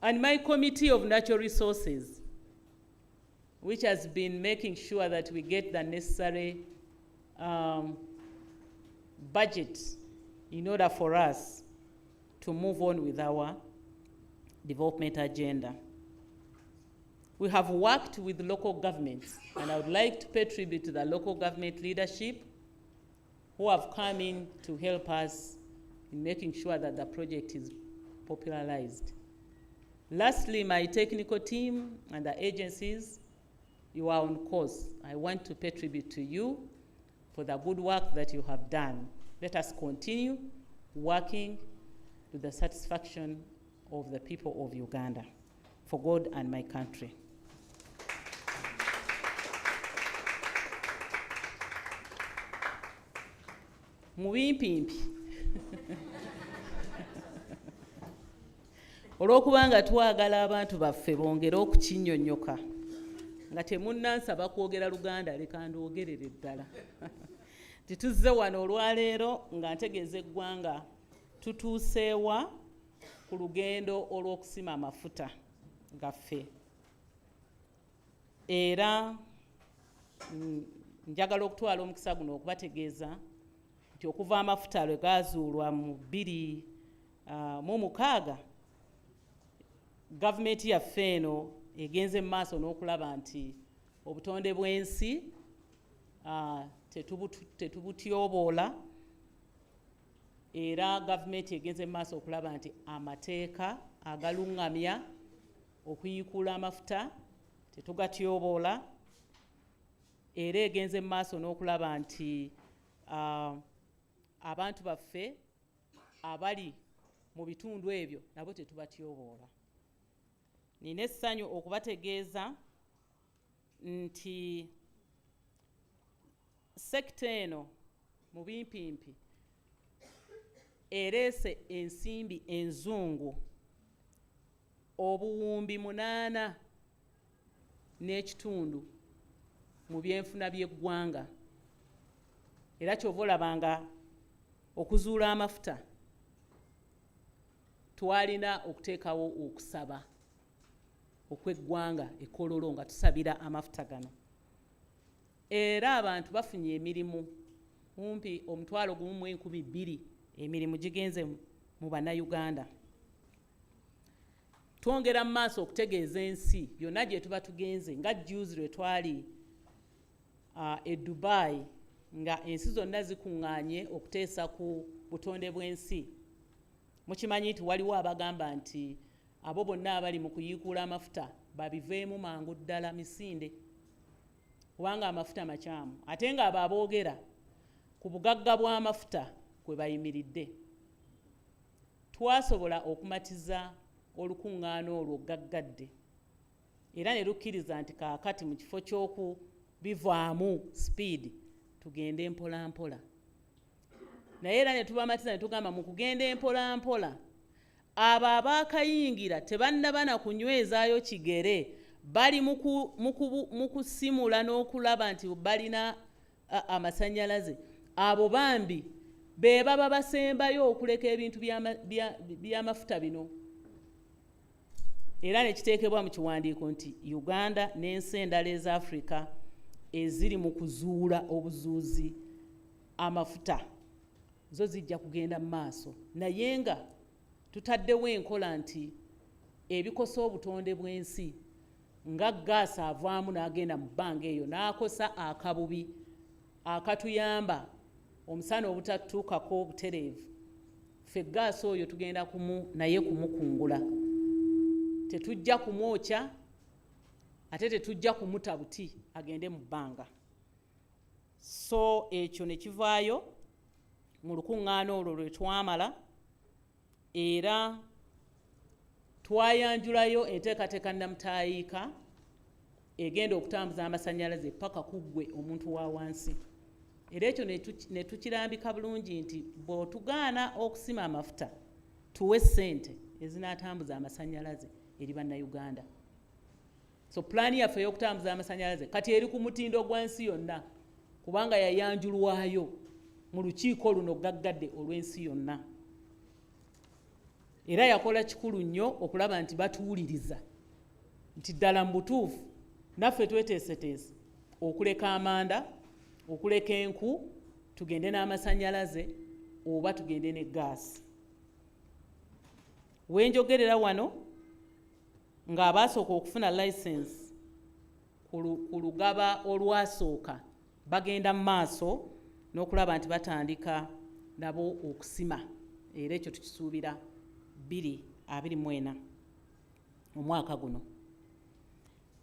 And my Committee of Natural Resources, which has been making sure that we get the necessary budget in order for us to move on with our development agenda. We have worked with local governments, and I would like to pay tribute to the local government leadership who have come in to help us in making sure that the project is popularized. Lastly, my technical team and the agencies, you are on course. I want to pay tribute to you for the good work that you have done. Let us continue working to the satisfaction of the people of Uganda, for God and my country. Mubimpimpi. Olw'okubanga twagala abantu baffe bongere okukinnyonnyoka nga temunnansaba kwogera Luganda, leka ndwogerere ddala. Tituzze wano olwaleero nga ntegeeza eggwanga tutuuseewa ku lugendo olw'okusima amafuta gaffe. Era njagala okutwala omukisa guno okubategeeza nti okuva amafuta lwe gaazuulwa mu 2006, gavumenti yaffe eno egenze mu maaso n'okulaba nti obutonde bw'ensi tetubutyoboola, era gavumenti egenze mu maaso okulaba nti amateeka agaluŋŋamya okuyiikula amafuta tetugatyoboola, era egenze mu maaso n'okulaba nti abantu baffe abali mu bitundu ebyo nabo tetubatyoboola. Nina essanyu okubategeeza nti sekita eno mu Bimpimpi ereese ensimbi enzungu obuwumbi 8.5 mu byenfuna by'eggwanga. Era kyova olabanga okuzuula amafuta twalina okuteekawo okusaba okw'eggwanga ekololo nga tusabira amafuta gano. Era abantu bafunye emirimu kumpi 1,200 emirimu gigenze mu bannayuganda. Twongera mu maaso okutegeeza ensi byonna gye tuba tugenze, nga juzi lwe twali e Dubai nga ensi zonna zikuŋŋaanye okuteesa ku butonde bw'ensi. Mukimanyi nti waliwo abagamba nti abo bonna abali mu kuyiikula amafuta babiveemu mangu ddala misinde, kubanga amafuta makyamu. Ate nga abo aboogera ku bugagga bw'amafuta kwe bayimiridde. Twasobola okumatiza olukuŋŋaana olwo gaggadde, era ne lukkiriza nti kaakati mu kifo ky'okubivaamu speed tugende mpola mpola. Naye era ne tubamatiza ne tugamba mu kugenda empola mpola, abo abaakayingira tebannaba na kunywezaayo kigere, bali mu kusimula n'okulaba nti balina amasannyalaze. Abo bambi be baba basembayo okuleka ebintu by'amafuta bino. era nekiteekebwa mu kiwandiiko nti Uganda n'ensi endala eza Africa eziri mu kuzuula obuzuuzi amafuta zo zijja kugenda mu maaso, naye nga tutaddewo enkola nti ebikosa obutonde bw'ensi nga gaasi avaamu n'agenda mu bbanga eyo n'akosa akabubi akatuyamba omusana obutatuukako obutereevu, ffe gaasi oyo tugenda naye kumukungula. Tetujja kumwokya ate tetujja kumuta buti agende mu bbanga. So ekyo ne kivaayo mu lukuŋŋaana olwo lwe twamala, era twayanjulayo enteekateeka nnamutaayiika egenda okutambuza amasannyalaze paka ku ggwe omuntu wa wansi. Era ekyo ne tukirambika bulungi nti bw'otugaana okusima amafuta tuwe ssente ezinaatambuza amasannyalaze eri bannayuganda. So pulaani yaffe ey'okutambuza amasannyalaze kati eri ku mutindo gwansi yonna, kubanga yayanjulwayo mu lukiiko luno gaggadde olw'ensi yonna. Era yakola kikulu nnyo okulaba nti batuwuliriza nti ddala mu butuufu naffe tweteeseteese okuleka amanda, okuleka enku, tugende n'amasannyalaze oba tugende ne gaasi. Wenjogerera wano ng'abaasooka okufuna license ku lugaba olwasooka bagenda mu maaso n'okulaba nti batandika nabo okusima, era ekyo tukisuubira 2024 omwaka guno.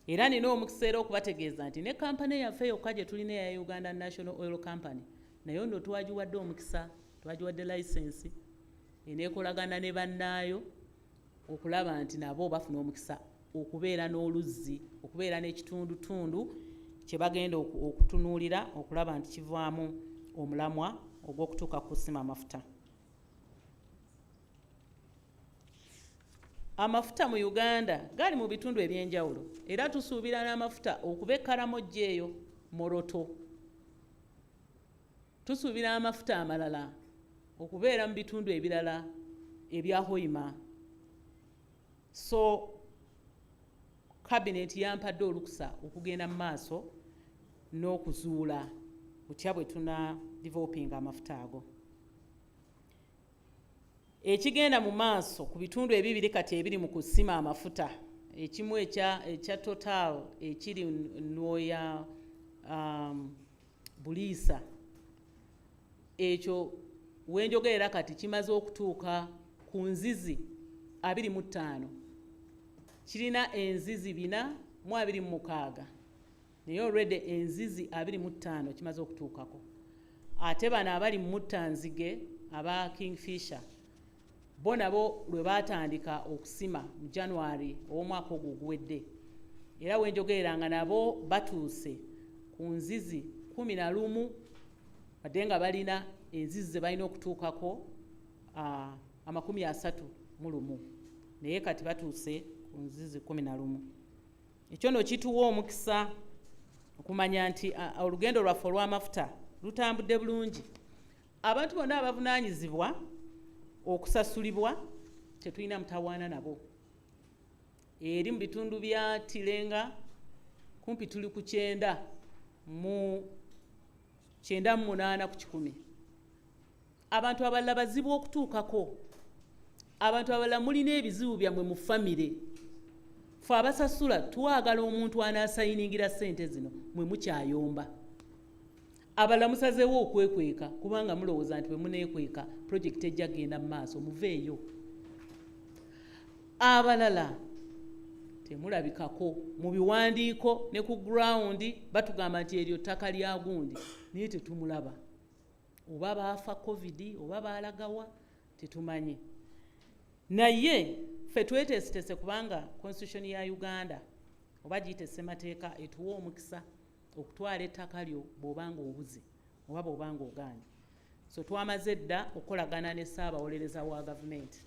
Era nina omukisa era okubategeeza nti ne kampani yaffe yokka gye tulina eya Uganda National Oil Company nayo nno twagiwadde omukisa, twagiwadde license eneekolagana ne bannaayo okulaba nti nabo bafuna omukisa okubeera n'oluzzi, okubeera n'ekitundutundu kye bagenda okutunuulira okulaba nti kivaamu omulamwa ogw'okutuuka ku kusima amafuta. Amafuta mu Uganda gali mu bitundu ebyenjawulo, era tusuubira n'amafuta okuba ekkaramojje eyo Moroto. Tusuubira amafuta amalala okubeera mu bitundu ebirala ebya Hoima. So Cabinet yampadde olukusa okugenda mu maaso n'okuzuula butya bwe tuna developing amafuta ago. Ekigenda mu maaso ku bitundu ebibiri kati ebiri mu kusima amafuta, ekimu ekya Total ekiri Nwoya Buliisa, ekyo wenjogerera kati kimaze okutuuka ku nzizi 25, kirina enzizi 426, naye already enzizi 25 kimaze okutuukako. Ate bano abali mu Muttanzige aba Kingfisher bo nabo lwe baatandika okusima mu January ow'omwaka ogwo oguwedde, era wenjogereranga nabo batuuse ku nzizi 11 badde nga balina enzizi ze balina okutuukako 31, naye kati batuuse ku nzizi 11. Ekyo no kituwa omukisa okumanya nti olugendo lwaffe olw'amafuta lutambudde bulungi. Abantu bonna abavunaanyizibwa okusasulibwa tetulina mutawaana nabo. Eri mu bitundu bya Tirenga kumpi tuli ku 9 mu 98 ku 100. Abantu abalala bazibu okutuukako, abantu abalala mulina ebizibu byammwe mu famire. Ffe abasasula twagala omuntu anaasayiningira ssente zino mwe mukyayomba. Abalala musazeewo okwekweka kubanga mulowooza nti bwe muneekweka projekiti ejja genda mu maaso muveeyo. Abalala temulabikako mu biwandiiko ne ku ground batugamba nti eryo ttaka lya gundi, naye tetumulaba. Oba baafa COVID oba baalagawa tetumanyi. Naye ffe tweteesetese kubanga constitution ya Uganda oba giyite ssemateeka etuwa omukisa okutwala ettaka lyo bw'obanga obuze oba bw'obanga ogaanye. So twamaze dda okukolagana ne Ssaabawolereza wa gavumenti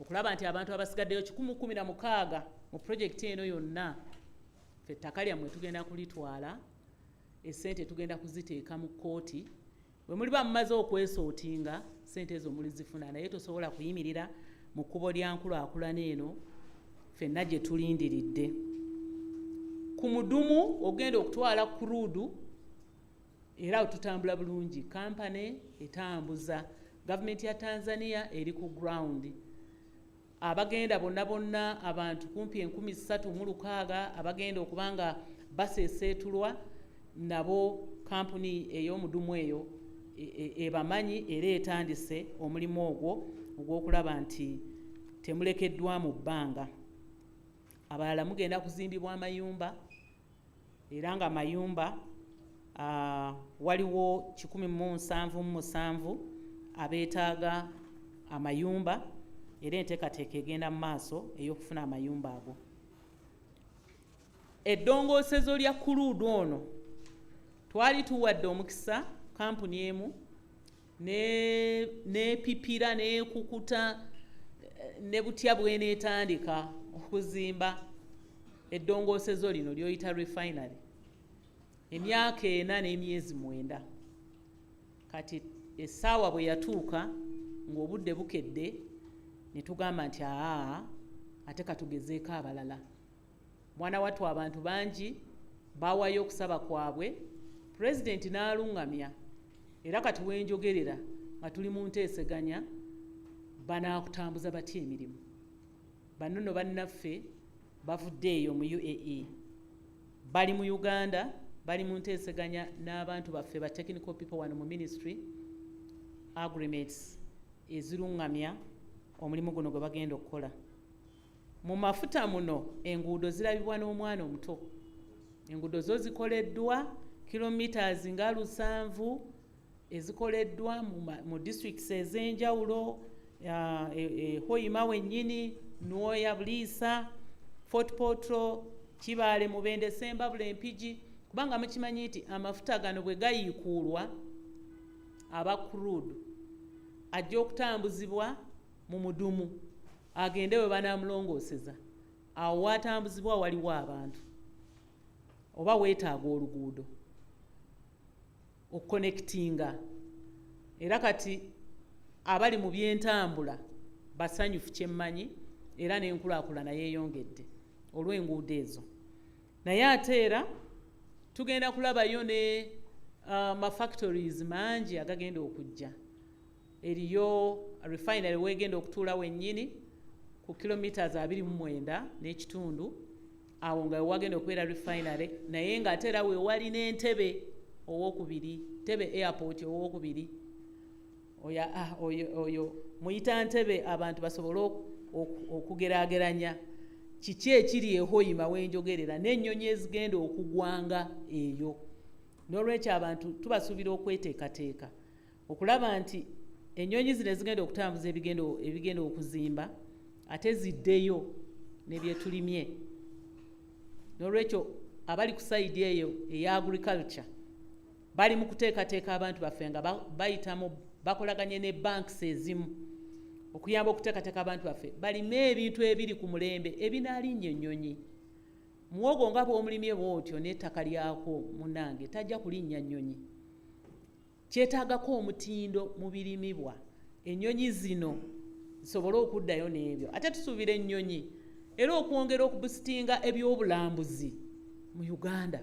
okulaba nti abantu abasigaddeyo 116 mu projekiti eno yonna ffe ettaka lyammwe tugenda kulitwala, essente tugenda kuziteeka mu kkooti. Bwe muliba mumaze okwesootinga ssente ezo mulizifuna, naye tosobola kuyimirira mu kkubo lya nkulaakulana eno ffenna gye tulindiridde. Ku mudumu ogenda okutwala kuruudu era tutambula bulungi. Kampani etambuza, gavumenti ya Tanzania eri ku ground. Abagenda bonna abantu kumpi 3,600 abagenda okubanga basesetulwa nabo kampuni ey'omudumu eyo ebamanyi era etandise omulimu ogwo ogw'okulaba nti temulekeddwa mu bbanga. Abalala mugenda kuzimbibwa amayumba era nga amayumba waliwo 177 abeetaaga amayumba era enteekateeka egenda mu maaso ey'okufuna amayumba ago. Eddongoosezo lya kuruudu ono twali tuwadde omukisa kampuni emu n'epipira n'ekukuta ne butya bweneetandika okuzimba eddongoosezo lino ly'oyita refinery emyaka 4 n'emyezi 9. Kati essaawa bwe yatuuka ng'obudde bukedde ne tugamba nti ate katugezeeko abalala. Mwana wattu abantu bangi bawayo okusaba kwabwe, pulezidenti n'alungamya era kati wenjogerera nga tuli mu nteeseganya banaakutambuza batya emirimu. Bannono bannaffe bavuddeeyo mu UAE, bali mu Uganda, bali mu nteeseganya n'abantu baffe ba technical people wano mu ministry agreements ezirungamya omulimu guno gwe bagenda okukola. Mu mafuta muno enguudo zirabibwa n'omwana omuto. Enguudo zo zikoleddwa kilometers nga 7 ezikoleddwa mu districts ez'enjawulo, Hoima wennyini, Nuoya, Buliisa, Fort Portal, Kibaale, Mubende, Sembabule, Mpigi, kubanga mukimanyi nti amafuta gano bwe gayiikuulwa aba crude ajja okutambuzibwa mu mudumu agende we banaamulongooseza. Awo watambuzibwa waliwo abantu oba weetaaga oluguudo okuconnectinga. Era kati abali mu byentambula basanyufu kyemmanyi era n'enkulaakulana yeeyongedde olw'enguudo ezo. Naye ate era tugenda kulabayo ne mafactories mangi agagenda okujja. Eriyo refinery wegenda okutuula wennyini ku kilometers 29 n'ekitundu, awo nga wagenda okubeera refinery, naye ng'ate era we wali n'entebe owokubiri, Ntebe airport owokubiri. Oyo muyita Ntebe abantu basobole okugeraageranya kiki ekiri ehoyima wenjogerera n'ennyonyi ezigenda okugwanga eyo. N'olwekyo abantu tubasuubira okweteekateeka okulaba nti ennyonyi zino ezigenda okutambuza ebigenda okuzimba ate ziddeyo n'ebyetulimye. N'olwekyo abali ku sayidi eyo eya agriculture bali mu kuteekateeka abantu baffe nga bayitamu bakolaganye ne banks ezimu okuyamba okuteekateeka abantu baffe balime ebintu ebiri ku mulembe ebinaalinnya ennyonyi. Muwogo nga bw'omulimye bw'otyo n'ettaka lyako munnange tajja kulinnya nnyonyi. Kyetaagako omutindo mu birimibwa ennyonyi zino zisobole okuddayo n'ebyo. Ate tusuubira ennyonyi era okwongera okubusitinga ebyobulambuzi mu Uganda.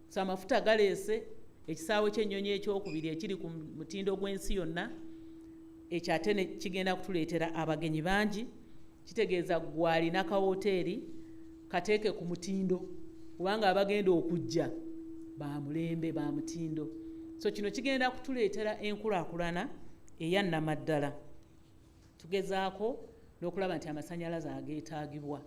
So amafuta galeese ekisaawe ky'ennyonyi ekyokubiri ekiri ku mutindo gw'ensi yonna, ekyo ate ne kigenda kutuleetera abagenyi bangi. Kitegeeza gwalina kawoteeri kateeke ku mutindo kubanga abagenda okujja ba mulembe ba mutindo. So kino kigenda kutuleetera enkulaakulana eya nnamaddala. Tugezaako n'okulaba nti amasannyalaze ageetaagibwa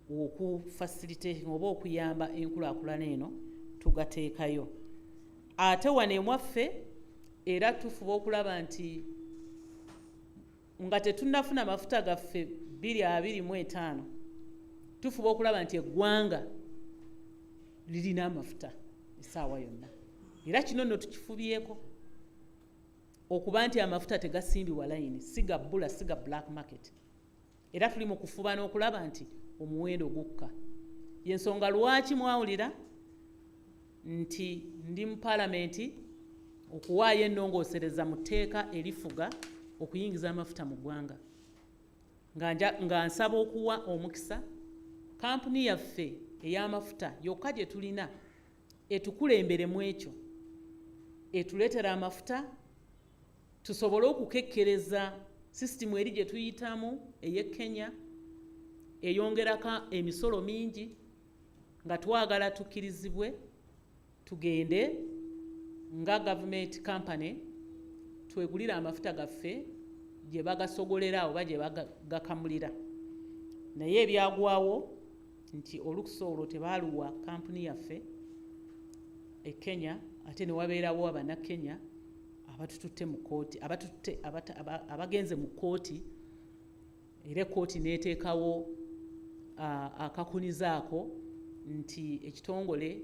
okufacilitate oba okuyamba enkulaakulana eno tugateekayo. Ate wano emwaffe era tufuba okulaba nti nga tetunnafuna mafuta gaffe 2025 tufuba okulaba nti eggwanga lirina amafuta essaawa yonna. Era kino nno tukifubyeko okuba nti amafuta tegasimbibwa layini, siga bbula, siga black market. Era tuli mu kufuba n'okulaba nti omuwendo gukka. Y'ensonga lwaki mwawulira nti ndi mu paalamenti okuwaayo ennongoosereza mu tteeka erifuga okuyingiza amafuta mu ggwanga. Nga nsaba okuwa omukisa kampuni yaffe ey'amafuta yokka gye tulina etukulemberemu ekyo etuleetera amafuta tusobole okukekkereza sisitimu eri gye tuyitamu ey'e Kenya eyongerako emisolo mingi nga twagala tukkirizibwe tugende nga government company twegulira amafuta gaffe gye bagasogolera oba gye bagakamulira. Naye ebyagwawo nti olukusa olwo tebaaluwa kampuni yaffe e Kenya ate ne wabeerawo Abannakenya abatututte mu kkooti abagenze mu kkooti era ekkooti n'eteekawo akakunizaako nti ekitongole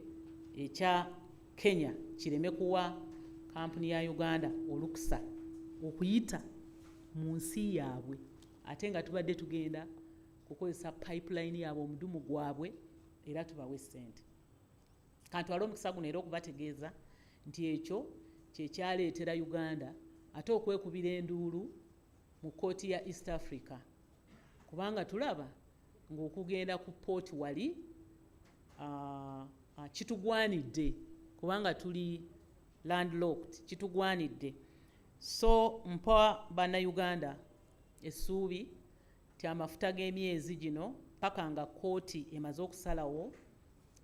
ekya Kenya kireme kuwa kampuni ya Uganda olukusa okuyita mu nsi yaabwe ate nga tubadde tugenda kukozesa pipeline yaabwe omudumu gwabwe era tubawe ssente. Kantwala omukisa guno era okubategeeza nti ekyo kyekyaleetera Uganda ate okwekubira enduulu mu kkooti ya East Africa kubanga tulaba ng'okugenda ku port wali kitugwanidde kubanga tuli landlocked, kitugwanidde. So mpa bannayuganda essuubi ti amafuta g'emyezi gino paka nga kkooti emaze okusalawo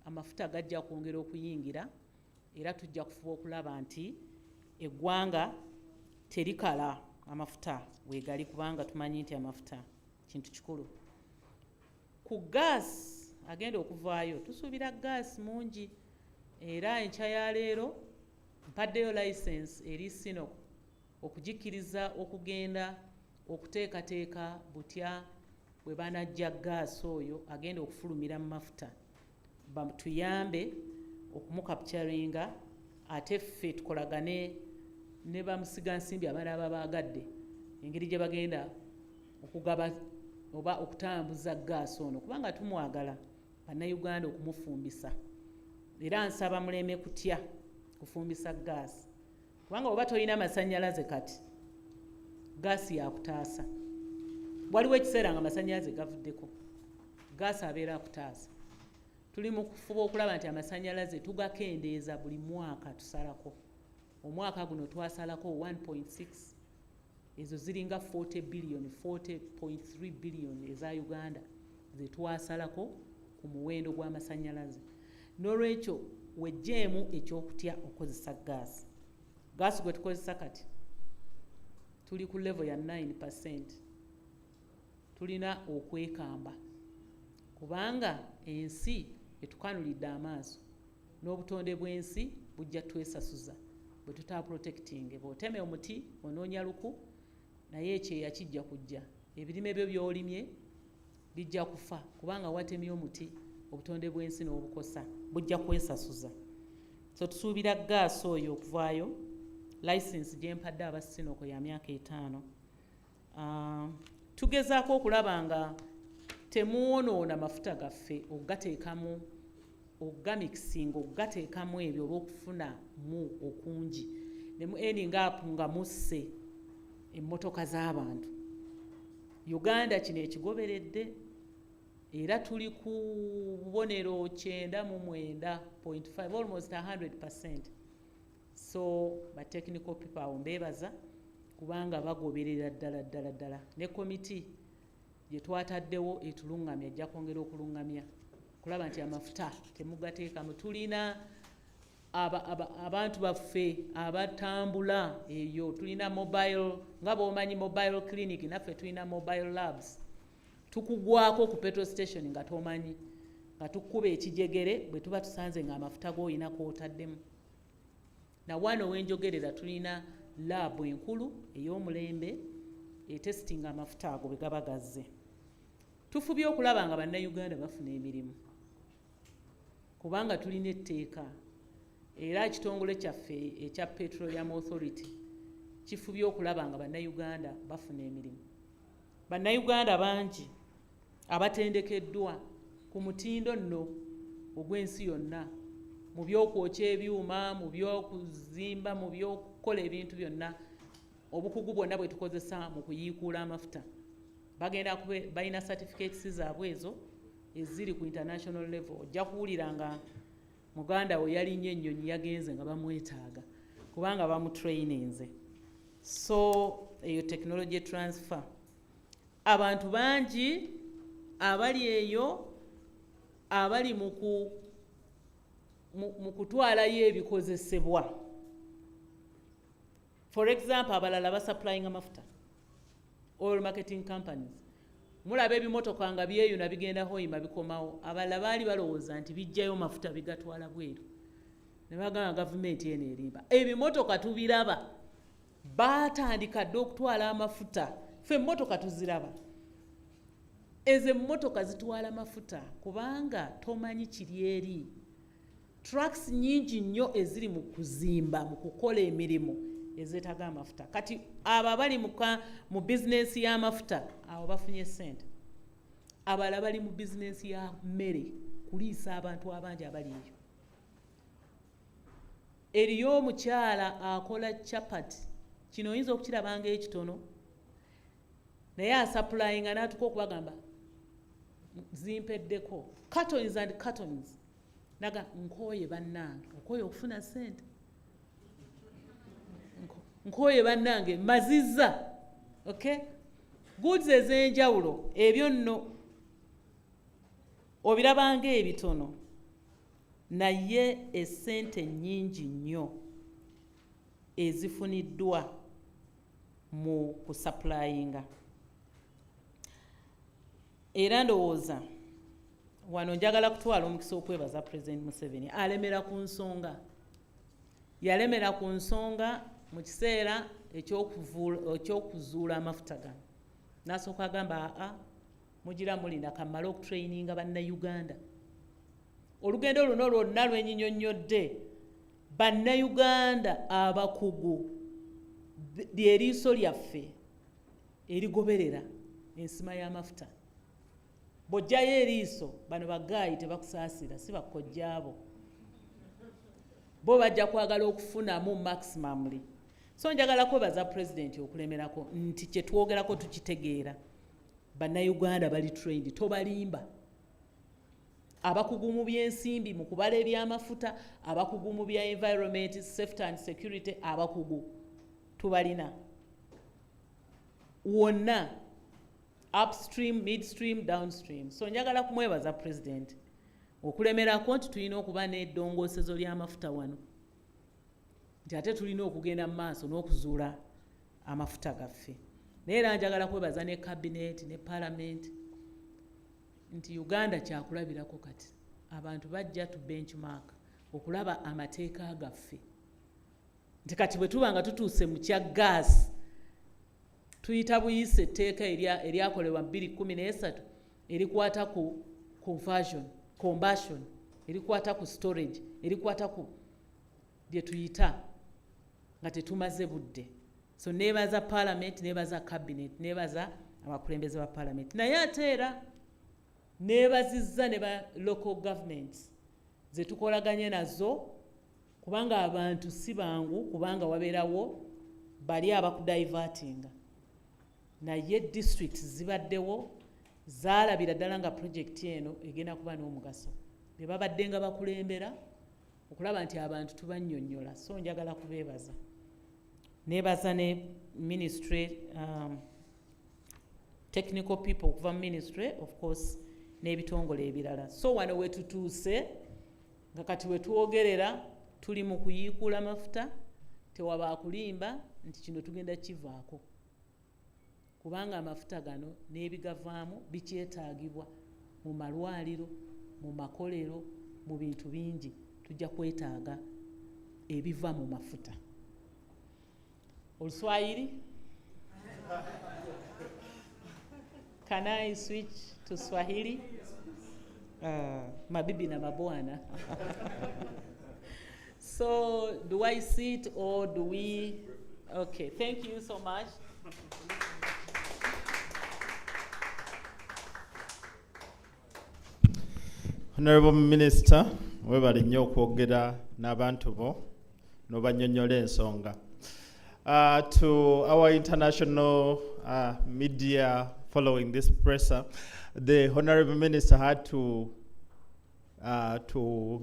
amafuta gajja kwongera okuyingira era tujja kufuba okulaba nti eggwanga terikala amafuta weegali kubanga tumanyi nti amafuta kintu kikulu. Ku gaasi agenda okuvaayo tusuubira gaasi mungi era enkya ya leero mpaddeyo license eri Sinoko okugikkiriza okugenda okuteekateeka butya bwe banajja gaasi oyo agenda okufulumira mu mafuta batuyambe okumukapcharinga ate ffe tukolagane ne bamusigansimbi abalala babaagadde engeri gye bagenda okugaba oba okutambuza gaasi ono kubanga tumwagala bannayuganda okumufumbisa era nsaba muleme kutya kufumbisa gaasi kubanga oba tolina amasannyalaze kati gaasi yakutaasa. Waliwo ekiseera nga amasannyalaze gavuddeko gaasi abeera akutaasa. Tuli mu kufuba okulaba nti amasannyalaze tugakendeeza buli mwaka tusalako. Omwaka guno twasalako 1.6 ezo ziringa 40 billion 40.3 billion eza Uganda ze twasalako ku muwendo gw'amasannyalaze. N'olwekyo wejjeemu ekyokutya okozesa gaasi. Gaasi gwe tukozesa kati tuli ku level ya 9%. Tulina okwekamba kubanga ensi etukanulidde amaaso n'obutonde bw'ensi bujja twesasuza bwe tuta protecting. Bw'oteme omuti onoonya luku naye ekyeya kijja kujja, ebirime byo by'olimye bijja kufa kubanga watemye omuti obutonde bw'ensi n'obukosa bujja kwesasuza. So tusuubira gaasi oyo okuvaayo. License gye mpadde aba Sinoko ya myaka 5. Tugezaako okulaba nga temuwonoona mafuta gaffe okugateekamu okugamixinga okugateekamu ebyo olw'okufuna mu okungi ne mu ending up nga musse emmotoka z'abantu. Uganda kino ekigoberedde era tuli ku bubonero 99.5 almost 100%. So ba technical people awo mbeebaza kubanga bagoberera ddala ne komiti gye twataddewo etulungamya ejja kwongera okulungamya kulaba nti amafuta temugateekamu. Tulina abantu baffe abatambula eyo, tulina mobile nga bw'omanyi mobile clinic, naffe tulina mobile labs. Tukugwako ku petrol station nga tomanyi nga tukuba ekijegere bwe tuba tusanze nga amafuta g'oyina kw'otaddemu. Na wano wenjogerera tulina laabu enkulu ey'omulembe etesitinga amafuta ago bwe gaba gazze. Tufubye okulaba nga bannayuganda bafuna emirimu kubanga tulina etteeka era ekitongole kyaffe ekya Petroleum Authority kifubye okulaba nga bannayuganda bafuna emirimu. Bannayuganda bangi abatendekeddwa ku mutindo nno ogw'ensi yonna mu by'okwokya ebyuma, mu by'okuzimba, mu by'okukola ebintu byonna, obukugu bwonna bwe tukozesa mu kuyiikuula amafuta. Bagenda balina certificates zaabwe ezo eziri ku international level ojja kuwulira nga muganda we yalinnya ennyonyi yagenze nga bamwetaaga kubanga bamutraininze. So eyo technology transfer, abantu bangi abali eyo abali mu kutwalayo ebikozesebwa. For example, abalala basupplying amafuta, oil marketing companies. Mulaba ebimotoka nga byeyuna bigenda hoima bikomawo, abalala baali balowooza nti bijjayo mafuta bigatwala bweru ne bagamba gavumenti eno erimba. Ebimotoka tubiraba baatandika dde okutwala amafuta, ffe emmotoka tuziraba. Ezo emmotoka zitwala mafuta kubanga tomanyi kiri eri. Trucks nyingi nnyo eziri mu kuzimba mu kukola emirimu ezeetaaga amafuta. Kati abo bali mu bizinensi y'amafuta abo bafunye ssente, abalala bali mu bizinensi ya mmere kuliisa abantu abangi abali eyo. Eriyo omukyala akola chapati, kino oyinza okukirabanga ekitono naye asappulayinga n'atuka okubagamba zimpeddeko cartons and cartons. Naga nkooye bannange, okooye okufuna ssente, nkooye bannange mazizza. Okay, goods ez'enjawulo ebyo nno obirabanga ebitono naye essente nnyingi nnyo ezifuniddwa mu kusupplyinga. Era ndowooza wano njagala kutwala omukisa okwebaza President Museveni alemera ku nsonga. Yalemera ku nsonga mu kiseera ekyokuzuula amafuta gano. N'asooka agamba mugira mulinda kamala okutraininga bannayuganda. Olugendo luno lwonna lwenyinyonnyodde bannayuganda abakugu lyeriiso lyaffe erigoberera ensima y'amafuta. Bw'ojjayo eriiso bano bagaayi tebakusaasira, si bakojjaabo. Bo bajja kwagala okufunamu maximumly. So njagala kwebaza Pulezidenti okulemerako nti kye twogerako tukitegeera. Bannayuganda bali trained, tobalimba. Abakugu mu by'ensimbi mu kubala ebyamafuta, abakugu mu bya environment, safety and security, abakugu tubalina. Wonna upstream, midstream, downstream. So njagala kumwebaza President okulemerako nti tulina okuba n'eddongoosezo ly'amafuta wano, nti ate tulina okugenda mu maaso n'okuzuula amafuta gaffe. Naye era njagala kwebaza ne cabinet ne parliament nti Uganda kyakulabirako kati. Abantu bajja tu benchmark okulaba amateeka gaffe, nti kati bwe tuba nga tutuuse mu kya gas tuyita buyise etteeka eryakolebwa 2013 erikwata ku combustion, erikwata ku storage, erikwata ku bye tuyita nga tetumaze budde. So nebaza parliament, nebaza cabinet, nebaza abakulembeze ba parliament. Naye ate era nebazizza ne ba local governments ze tukolaganye nazo, kubanga abantu si bangu, kubanga wabeerawo bali abakudivertinga. Naye districts zibaddewo zaalabira ddala nga project eno egenda kuba n'omugaso. Be babadde nga bakulembera okulaba nti abantu tubannyonnyola. So njagala kubeebaza. Nebaza ne ministry, technical people okuva ministry, of course, n'ebitongole ebirala. So wano we tutuuse nga kati we twogerera tuli mu kuyiikula amafuta, tewaba kulimba nti kino tugenda kivaako. Kubanga amafuta gano n'ebigavaamu bikyetaagibwa mu malwaliro, mu makolero, mu bintu bingi. Tujja kwetaaga ebiva mu mafuta. Oluswayiri? Can I switch to Swahili? Mabibi na mabwana. So, do I sit or do we? Okay, thank you so much. Honorable Minister, webali nnyo okwogera n'abantu bo n'obannyonnyola ensonga. To our international media following this presser, the Honorable Minister had to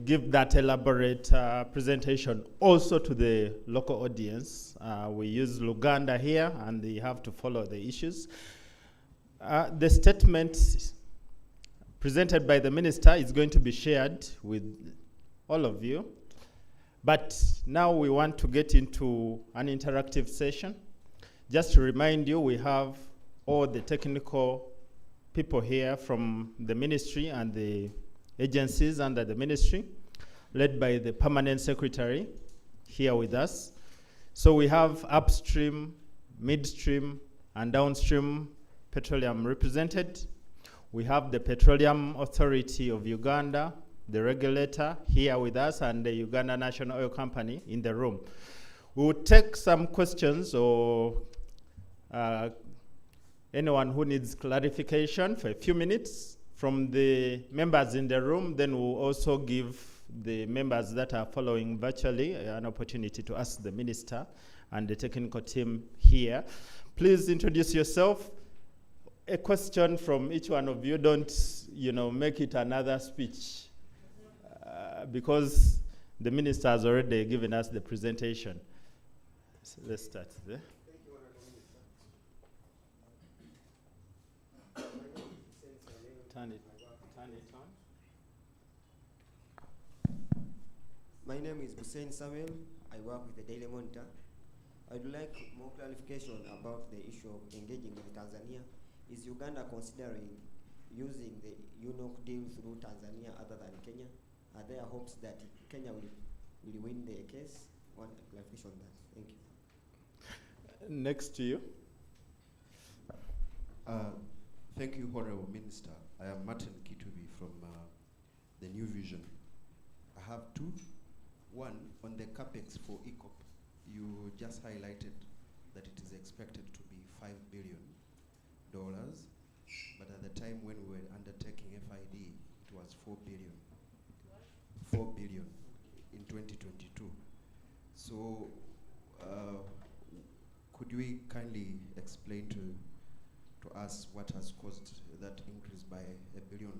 give that elaborate presentation also to the local audience. We use Uganda here, and they have to follow the issues. The statement presented by the Minister is going to be shared with all of you. But now we want to get into an interactive session. Just to remind you, we have all the technical people here from the ministry and the agencies under the ministry, led by the permanent secretary here with us. So we have upstream, midstream, and downstream petroleum represented. We have the Petroleum Authority of Uganda, the regulator, here with us, and the Uganda National Oil Company in the room. We will take some questions or anyone who needs clarification for a few minutes from the members in the room. Then we'll also give the members that are following virtually an opportunity to ask the minister and the technical team here. Please introduce yourself. A question from each one of you. Don't, make it another speech because the minister has already given us the presentation. So let's start there. Turn it on. My name is Hussein Samuel. I work with the Daily Monitor. I'd like more clarification about the issue of engaging with Tanzania. Is Uganda considering using the UNOC deal through Tanzania other than Kenya? Are there hopes that Kenya will win the case? One clarification on that. Thank you. Next to you. Thank you, Honorable Minister. I am Martin Kitubi from the New Vision. I have two. One, on the capex for ECOP, you just highlighted that it is expected to be $5 billion, but at the time when we were undertaking FID, it was $4 billion. $4 billion in 2022. So, could we kindly explain to us what has caused that increase by $1 billion,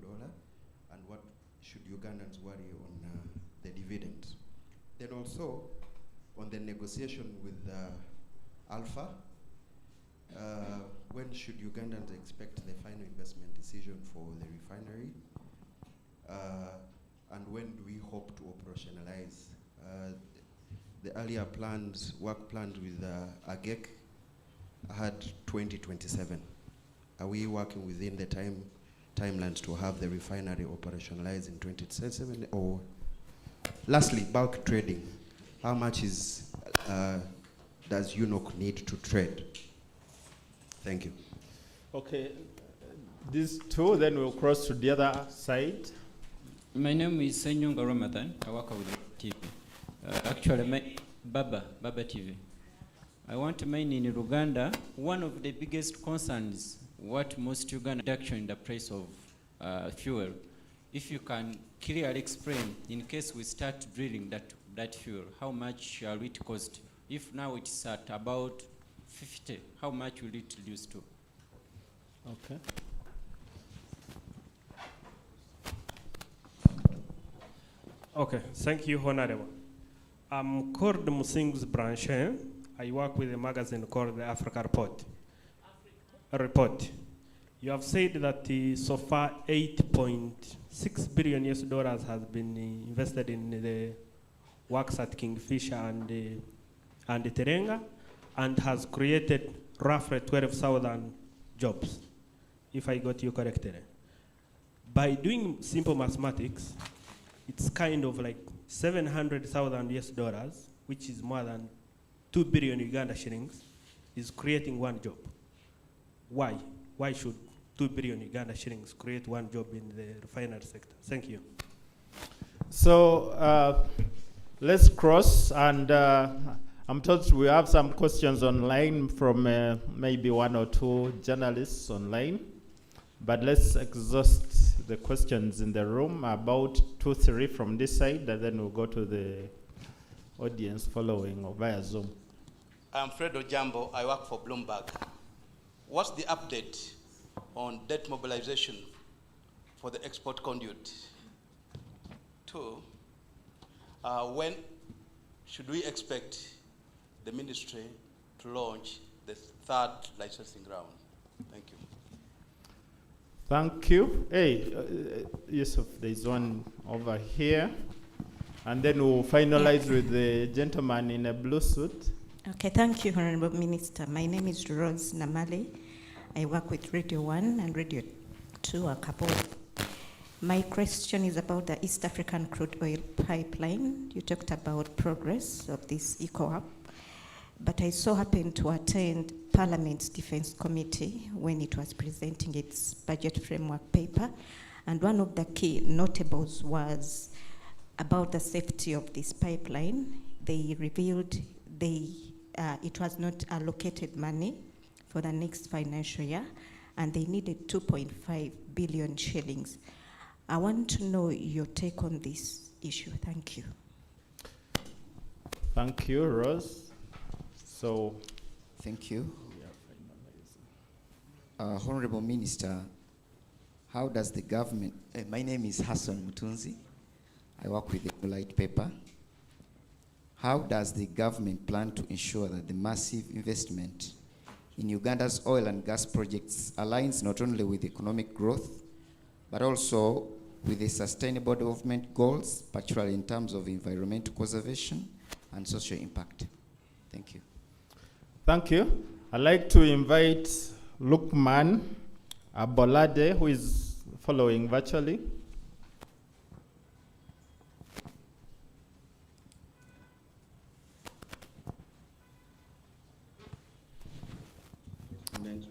and what should Ugandans worry on the dividend? Then also, on the negotiation with Alpha, when should Ugandans expect the final investment decision for the refinery? And when do we hope to operationalize? The earlier work planned with AGEC had 2027. Are we working within the timelines to have the refinery operationalized in 2027? Or lastly, bulk trading. How much does UNOC need to trade? Thank you. Okay, these two, then we'll cross to the other side. My name is Senyunga Ramadan. I work with TV. Actually, Baba TV. I want to mine in Uganda. One of the biggest concerns, what most Uganda reduction in the price of fuel. If you can clearly explain, in case we start drilling that fuel, how much shall it cost? If now it's at about 50, how much will it reduce to? Okay. Okay, thank you, Honorable. I'm called Musing's branch. I work with a magazine called the Africa Report. You have said that so far $8.6 billion has been invested in the works at Kingfisher and Terenga, and has created roughly 12,000 jobs, if I got you correctly. By doing simple mathematics, it's kind of like $700,000, which is more than 2 billion Uganda shillings, is creating one job. Why? Why should 2 billion Uganda shillings create one job in the refinery sector? Thank you. So let's cross, and I'm told we have some questions online from maybe one or two journalists online, but let's exhaust the questions in the room, about 2-3 from this side, and then we'll go to the audience following or via Zoom. I'm Fred Ojambo. I work for Bloomberg. What's the update on debt mobilization for the export conduit? 2, when should we expect the ministry to launch the 3rd licensing round? Thank you. Thank you. Hey, Yusuf, there's one over here. And then we'll finalize with the gentleman in a blue suit. Okay, thank you, Honorable Minister. My name is Rose Namale. I work with Radio 1 and Radio 2, a couple. My question is about the East African crude oil pipeline. You talked about progress of this ECOWAP, but I so happened to attend Parliament's Defense Committee when it was presenting its budget framework paper, and one of the key notables was about the safety of this pipeline. They revealed it was not allocated money for the next financial year, and they needed 2.5 billion shillings. I want to know your take on this issue. Thank you. Thank you, Rose. So, thank you. Honorable Minister, how does the government, my name is Hassan Mutunzi. I work with the Blue Light paper. How does the government plan to ensure that the massive investment in Uganda's oil and gas projects aligns not only with economic growth, but also with the sustainable development goals, particularly in terms of environmental conservation and social impact? Thank you. Thank you. I'd like to invite Lukman Abolade, who is following virtually.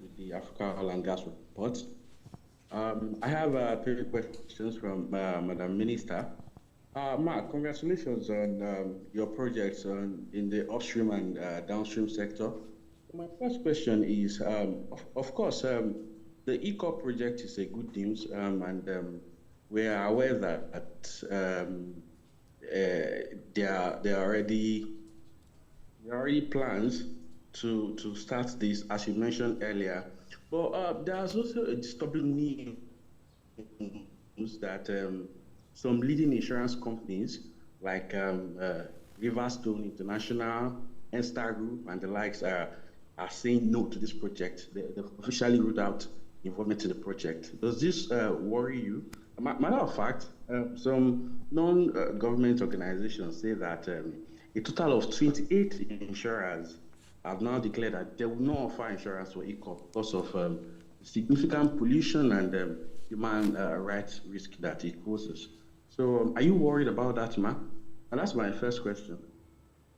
With the Africa Oil and Gas report. I have 3 questions from Madam Minister. Mark, congratulations on your projects in the upstream and downstream sector. My first question is, of course, the ECO project is a good news, and we are aware that there are already plans to start this, as you mentioned earlier. But there's also a disturbing news that some leading insurance companies like Riverstone International, Enstar Group, and the likes are saying no to this project. They officially ruled out involvement in the project. Does this worry you? Matter of fact, some non-government organizations say that a total of 28 insurers have now declared that they will not offer insurance for ECOP because of significant pollution and human rights risk that it poses. So are you worried about that, Ma? And that's my first question.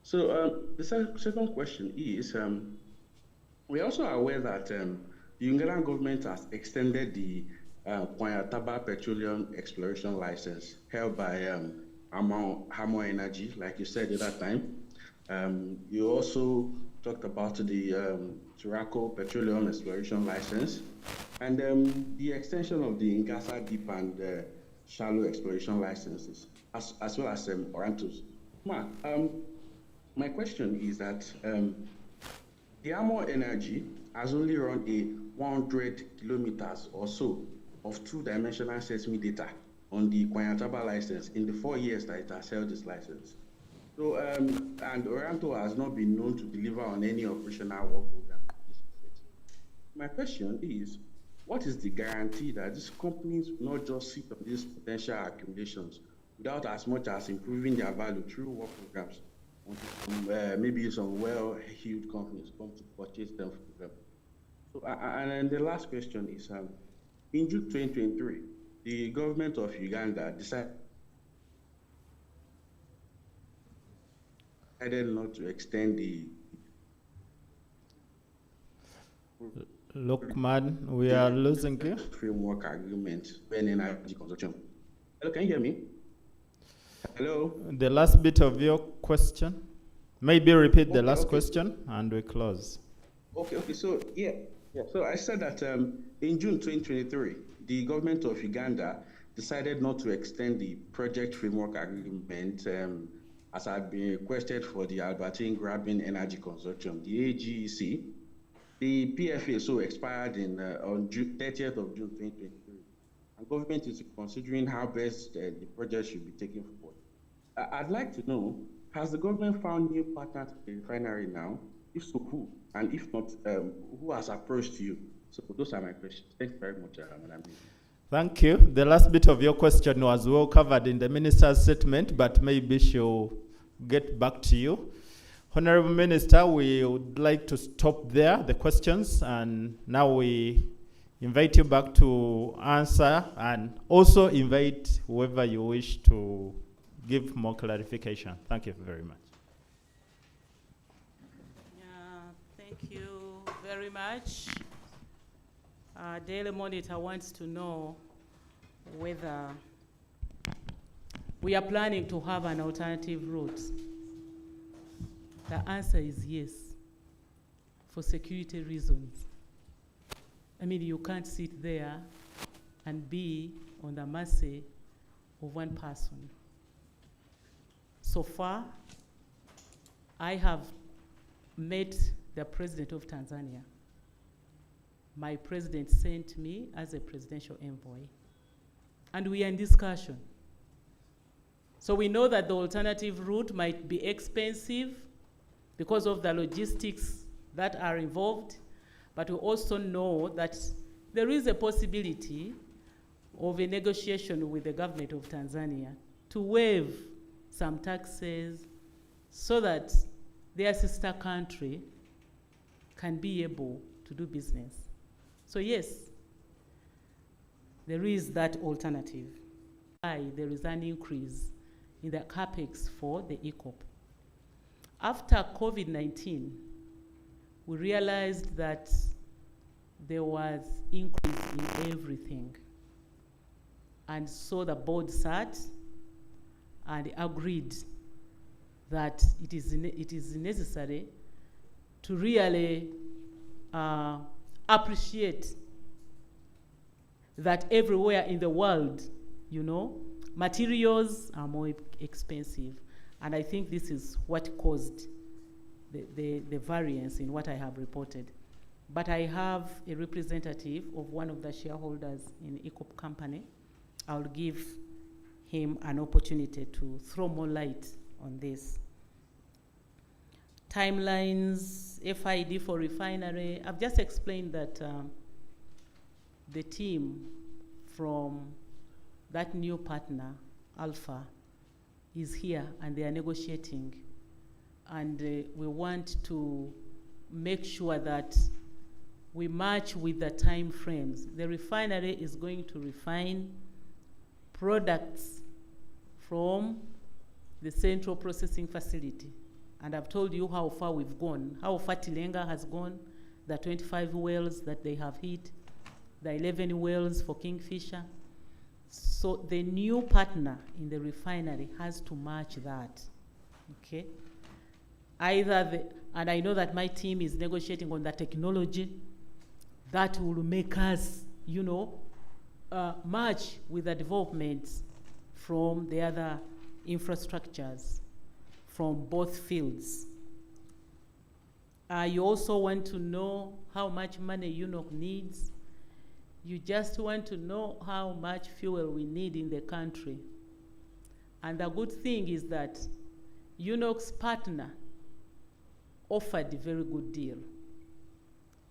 So the second question is, we also are aware that the Ugandan government has extended the Kwanyataba Petroleum Exploration License held by Hamo Energy, like you said at that time. You also talked about the Turako Petroleum Exploration License and the extension of the Ngasa Deep and Shallow Exploration Licenses, as well as Orantos. My question is that the Hamo Energy has only run a 100 kilometers or so of two-dimensional seismic data on the Kwanyataba license in the 4 years that it has held this license. So, and Oranto has not been known to deliver on any operational work program. My question is, what is the guarantee that these companies will not just sit on these potential accumulations without as much as improving their value through work programs? Maybe some well-heeled companies come to purchase them for them. So, and then the last question is, in June 2023, the government of Uganda decided not to extend the Lukman, we are losing you. Framework agreement when energy consortium. Hello, can you hear me? Hello. The last bit of your question. Maybe repeat the last question and we close. Okay. So So I said that in June 2023, the government of Uganda decided not to extend the project framework agreement as had been requested for the Albertine Graben Energy Consortium, the AGEC. The PFA expired on 30th of June 2023. And government is considering how best the project should be taken forward. I'd like to know, has the government found new partners in the refinery now? If so, who? And if not, who has approached you? So those are my questions. Thanks very much, Madam. Thank you. The last bit of your question was well covered in the minister's statement, but maybe she'll get back to you. Honorable Minister, we would like to stop there, the questions, and now we invite you back to answer and also invite whoever you wish to give more clarification. Thank you very much. Thank you very much. Daily Monitor wants to know whether we are planning to have an alternative route. The answer is yes, for security reasons. I mean, you can't sit there and be on the mercy of one person. So far, I have met the President of Tanzania. My president sent me as a presidential envoy, and we are in discussion. So we know that the alternative route might be expensive because of the logistics that are involved, but we also know that there is a possibility of a negotiation with the government of Tanzania to waive some taxes so that their sister country can be able to do business. So yes, there is that alternative. There is an increase in the capex for the ECOP. After COVID-19, we realized that there was increase in everything. And so the board sat and agreed that it is necessary to really appreciate that everywhere in the world, you know, materials are more expensive. And I think this is what caused the variance in what I have reported. But I have a representative of one of the shareholders in ECOP company. I'll give him an opportunity to throw more light on this. Timelines, FID for refinery. I've just explained that the team from that new partner, Alpha, is here and they are negotiating. And we want to make sure that we match with the time frames. The refinery is going to refine products from the central processing facility. And I've told you how far we've gone, how far Tilenga has gone, the 25 wells that they have hit, the 11 wells for Kingfisher. So the new partner in the refinery has to match that, okay? And I know that my team is negotiating on the technology that will make us, you know, match with the developments from the other infrastructures from both fields. You also want to know how much money UNOC needs. You just want to know how much fuel we need in the country. And the good thing is that UNOC's partner offered a very good deal.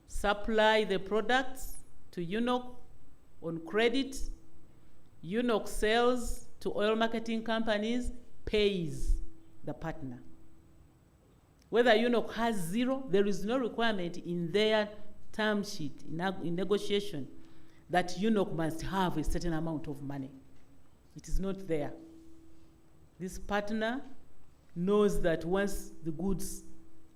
Supply the products to UNOC on credit. UNOC sells to oil marketing companies, pays the partner. Whether UNOC has zero, there is no requirement in their term sheet, in negotiation, that UNOC must have a certain amount of money. It is not there. This partner knows that once the goods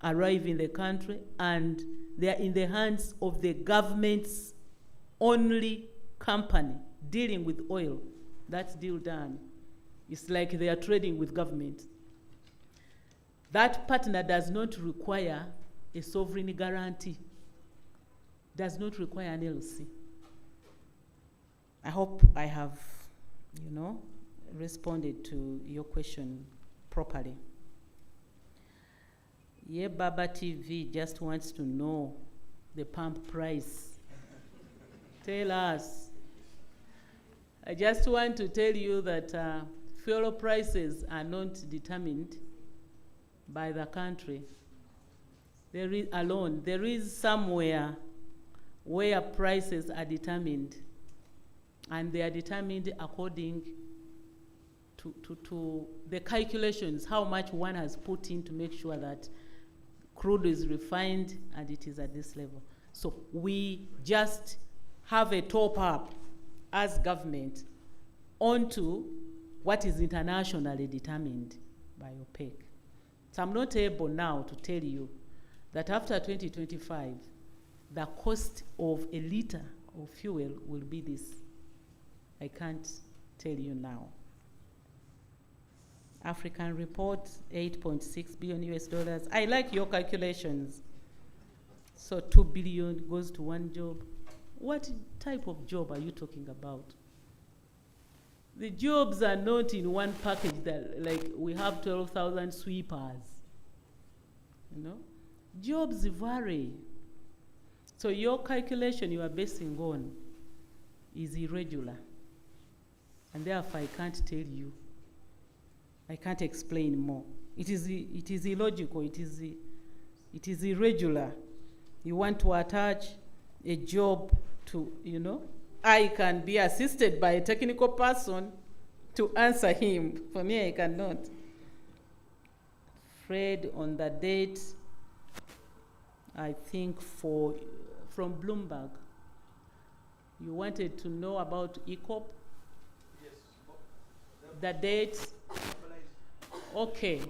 arrive in the country and they are in the hands of the government's only company dealing with oil, that's deal done. It's like they are trading with government. That partner does not require a sovereign guarantee, does not require an LC. I hope I have, you know, responded to your question properly. Yeah, Baba TV just wants to know the pump price. Tell us. I just want to tell you that fuel prices are not determined by the country. There is somewhere where prices are determined, and they are determined according to the calculations, how much one has put in to make sure that crude is refined and it is at this level. So we just have a top up as government onto what is internationally determined by OPEC. So I'm not able now to tell you that after 2025, the cost of a liter of fuel will be this. I can't tell you now. African report, $8.6 billion. I like your calculations. So 2 billion goes to one job. What type of job are you talking about? The jobs are not in one package that, like, we have 12,000 sweepers. You know? Jobs vary. So your calculation you are basing on is irregular. And therefore I can't tell you. I can't explain more. It is illogical, it is irregular. You want to attach a job to, you know, I can be assisted by a technical person to answer him. For me, I cannot. Fred, on the date, I think from Bloomberg, you wanted to know about ECOP? Yes. The date? Okay.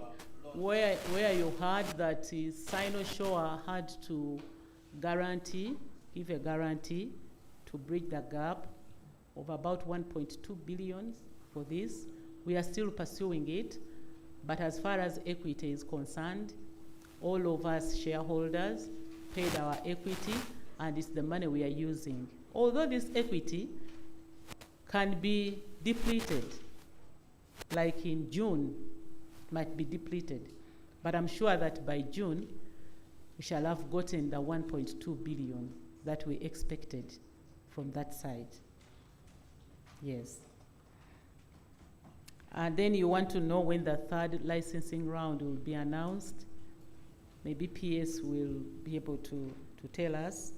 Where you heard that Sinosure had to give a guarantee to bridge the gap of about 1.2 billion for this. We are still pursuing it, but as far as equity is concerned, all of us shareholders paid our equity, and it's the money we are using. Although this equity can be depleted, like in June, might be depleted, but I'm sure that by June, we shall have gotten the 1.2 billion that we expected from that side. Yes. And then you want to know when the third licensing round will be announced. Maybe PS will be able to tell us.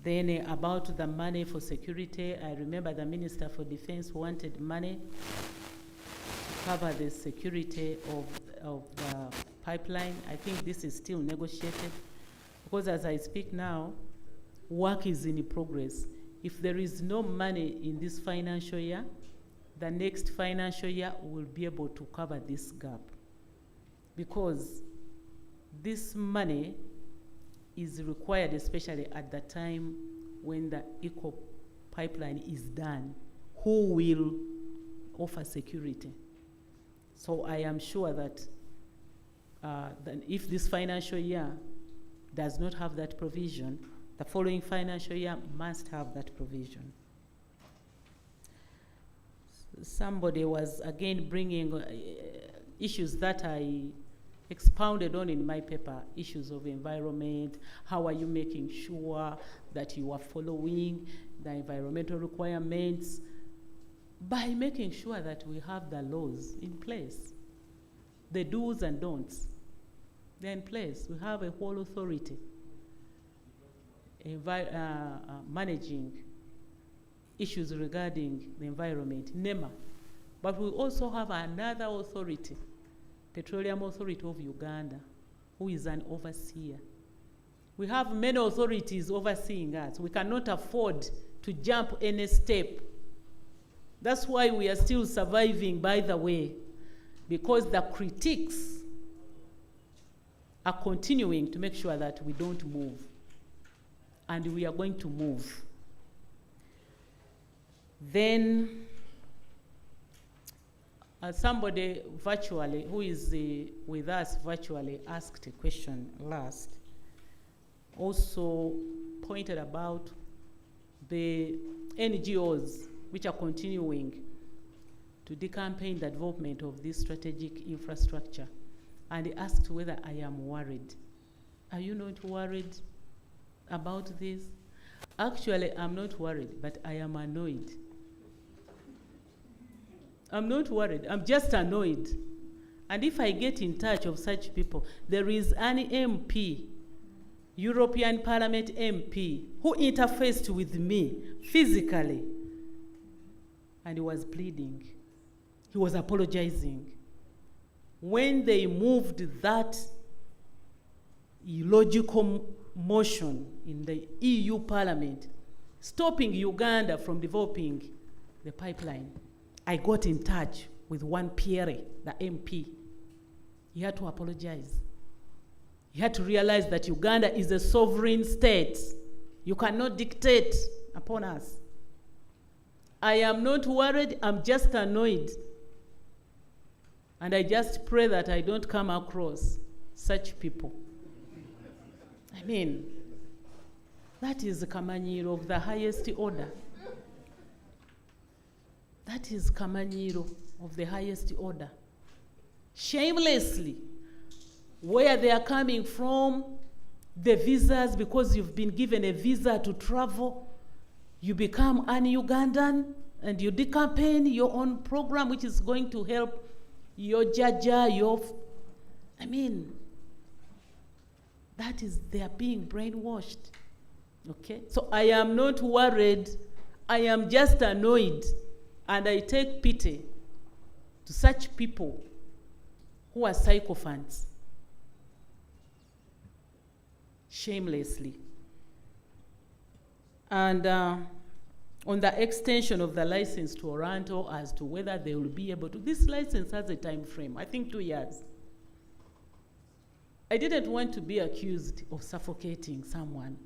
Then about the money for security, I remember the Minister for Defense wanted money to cover the security of the pipeline. I think this is still negotiated, because as I speak now, work is in progress. If there is no money in this financial year, the next financial year will be able to cover this gap, because this money is required, especially at the time when the ECO pipeline is done. Who will offer security? So I am sure that if this financial year does not have that provision, the following financial year must have that provision. Somebody was again bringing issues that I expounded on in my paper, issues of environment. How are you making sure that you are following the environmental requirements? By making sure that we have the laws in place, the do's and don'ts, they're in place. We have a whole authority managing issues regarding the environment, NEMA. But we also have another authority, Petroleum Authority of Uganda, who is an overseer. We have many authorities overseeing us. We cannot afford to jump any step. That's why we are still surviving, by the way, because the critics are continuing to make sure that we don't move. And we are going to move. Then somebody virtually, who is with us virtually, asked a question last, also pointed about the NGOs which are continuing to decampaign the development of this strategic infrastructure, and he asked whether I am worried. Are you not worried about this? Actually, I'm not worried, but I am annoyed. I'm not worried, I'm just annoyed. And if I get in touch of such people, there is an MP, European Parliament MP, who interfaced with me physically, and he was pleading. He was apologizing. When they moved that illogical motion in the EU Parliament, stopping Uganda from developing the pipeline, I got in touch with one Pierre, the MP. He had to apologize. He had to realize that Uganda is a sovereign state. You cannot dictate upon us. I am not worried, I'm just annoyed. And I just pray that I don't come across such people. I mean, that is Kamanyiro of the highest order. That is Kamanyiro of the highest order. Shamelessly, where they are coming from, the visas, because you've been given a visa to travel, you become an Ugandan and you decampaign your own program, which is going to help your jaja, I mean, that is, they are being brainwashed. Okay? So I am not worried, I am just annoyed, and I take pity to such people who are sycophants, shamelessly. And on the extension of the license to Oranto as to whether they will be able to, this license has a time frame, I think 2 years. I didn't want to be accused of suffocating someone.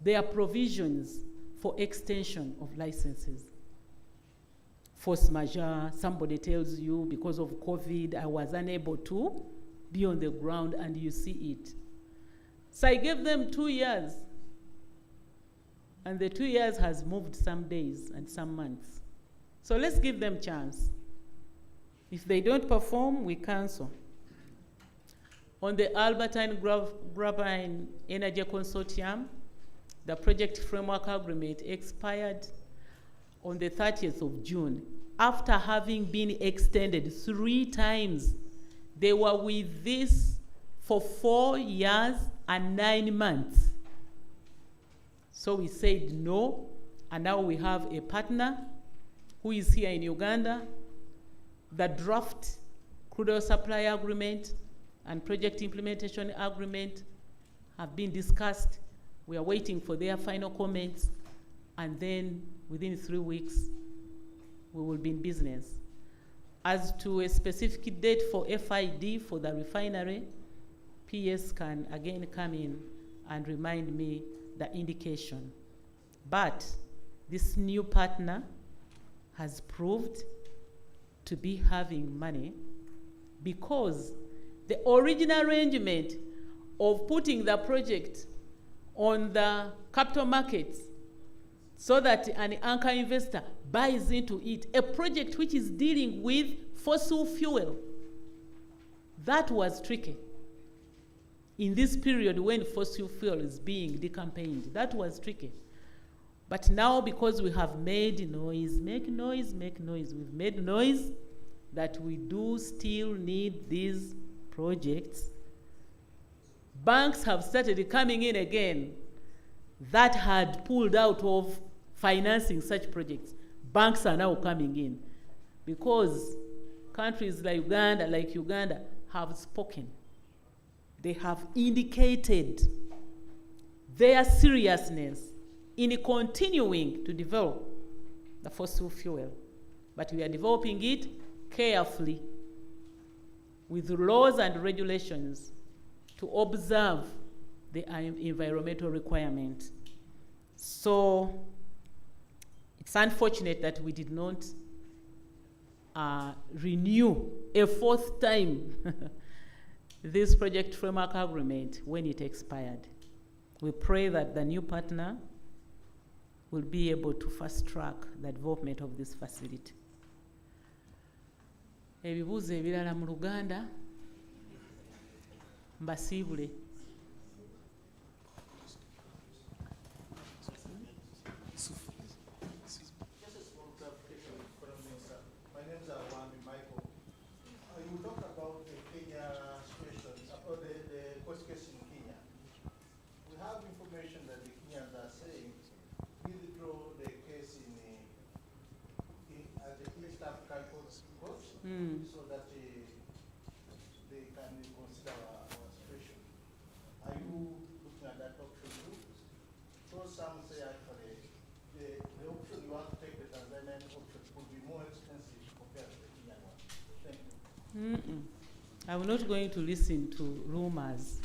There are provisions for extension of licenses. Force majeure, somebody tells you because of COVID, I was unable to be on the ground, and you see it. So I gave them 2 years. And the 2 years has moved some days and some months. So let's give them a chance. If they don't perform, we cancel. On the Albertine Graphene Energy Consortium, the project framework agreement expired on the 30th of June. After having been extended 3 times, they were with this for 4 years and 9 months. So we said no, and now we have a partner who is here in Uganda. The draft crude oil supply agreement and project implementation agreement have been discussed. We are waiting for their final comments, and then within 3 weeks, we will be in business. As to a specific date for FID for the refinery, PS can again come in and remind me the indication. But this new partner has proved to be having money, because the original arrangement of putting the project on the capital markets so that an anchor investor buys into it, a project which is dealing with fossil fuel, that was tricky. In this period when fossil fuel is being decampaigned, that was tricky. But now, because we have made noise, we've made noise that we do still need these projects. Banks have started coming in again that had pulled out of financing such projects. Banks are now coming in because countries like Uganda have spoken. They have indicated their seriousness in continuing to develop the fossil fuel. But we are developing it carefully with laws and regulations to observe the environmental requirement. So it's unfortunate that we did not renew a 4th time this project framework agreement when it expired. We pray that the new partner will be able to fast track the development of this facility. Ebibuuzo ebirala mu Luganda mbasiibule. court so that they can consider our situation. Are you looking at that option too? So some say actually the option you want to take, the Tanzanian option, could be more expensive compared to the Kenyan one. Thank you. I'm not going to listen to rumors.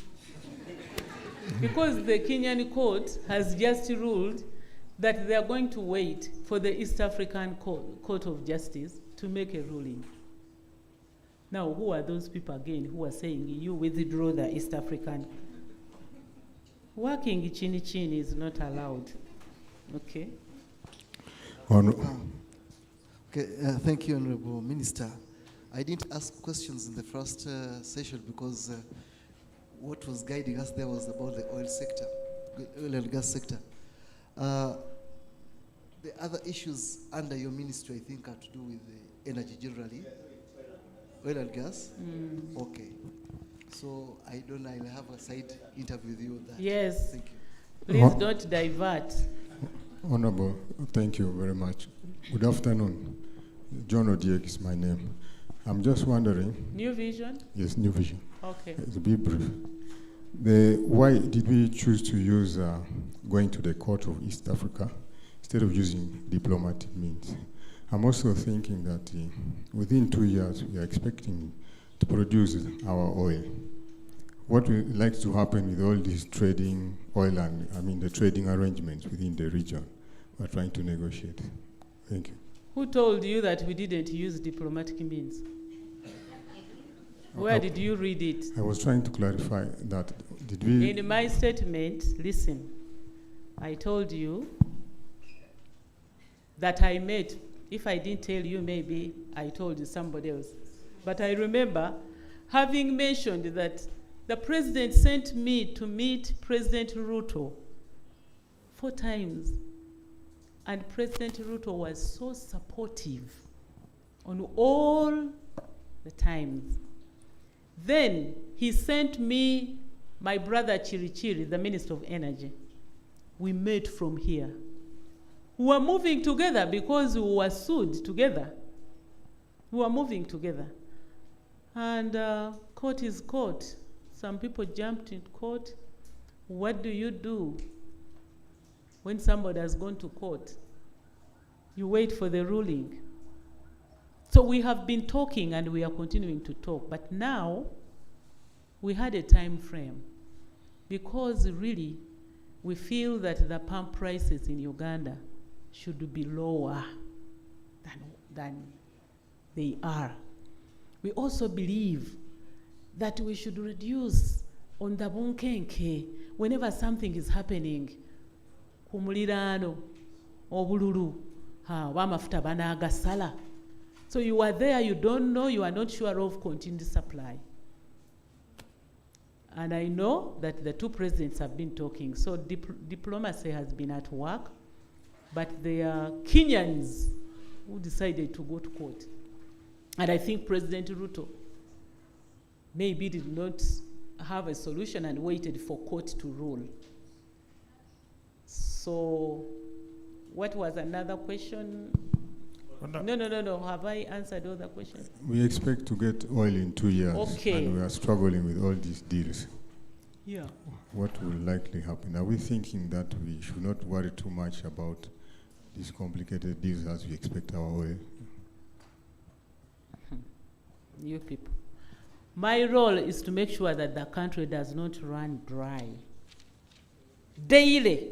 Because the Kenyan court has just ruled that they are going to wait for the East African Court of Justice to make a ruling. Now, who are those people again who are saying you withdraw the East African? Working chini chini is not allowed. Okay? Okay, thank you, Honorable Minister. I didn't ask questions in the first session because what was guiding us there was about the oil sector, oil and gas sector. The other issues under your ministry, I think, are to do with the energy generally. Oil and gas? Okay. So I don't know, I'll have a side interview with you on that. Yes. Thank you. Please don't divert. Honorable, thank you very much. Good afternoon. John Odiek is my name. I'm just wondering. New Vision? Yes, New Vision. Okay. To be brief. Why did we choose to use going to the Court of East Africa instead of using diplomatic means? I'm also thinking that within 2 years we are expecting to produce our oil. What would like to happen with all this trading oil and the trading arrangements within the region we're trying to negotiate? Thank you. Who told you that we didn't use diplomatic means? Where did you read it? I was trying to clarify that. Did we? In my statement, listen, I told you that I made, if I didn't tell you, maybe I told you somebody else. But I remember having mentioned that the president sent me to meet President Ruto 4 times. And President Ruto was so supportive on all the times. Then he sent me my brother Chirichiri, the Minister of Energy. We met from here. We were moving together because we were sued together. We were moving together. And court is court. Some people jumped in court. What do you do when somebody has gone to court? You wait for the ruling. So we have been talking and we are continuing to talk. But now, we had a time frame because really we feel that the pump prices in Uganda should be lower than they are. We also believe that we should reduce on the bunkenke whenever something is happening. Kumulirano, obululu, wamafuta banagasala. So you are there, you don't know, you are not sure of continued supply. And I know that the 2 presidents have been talking, so diplomacy has been at work, but they are Kenyans who decided to go to court. And I think President Ruto maybe did not have a solution and waited for court to rule. So, what was another question? No. Have I answered all the questions? We expect to get oil in 2 years. Okay. And we are struggling with all these deals. Yeah. What will likely happen? Are we thinking that we should not worry too much about these complicated deals as we expect our oil? You people. My role is to make sure that the country does not run dry. Daily.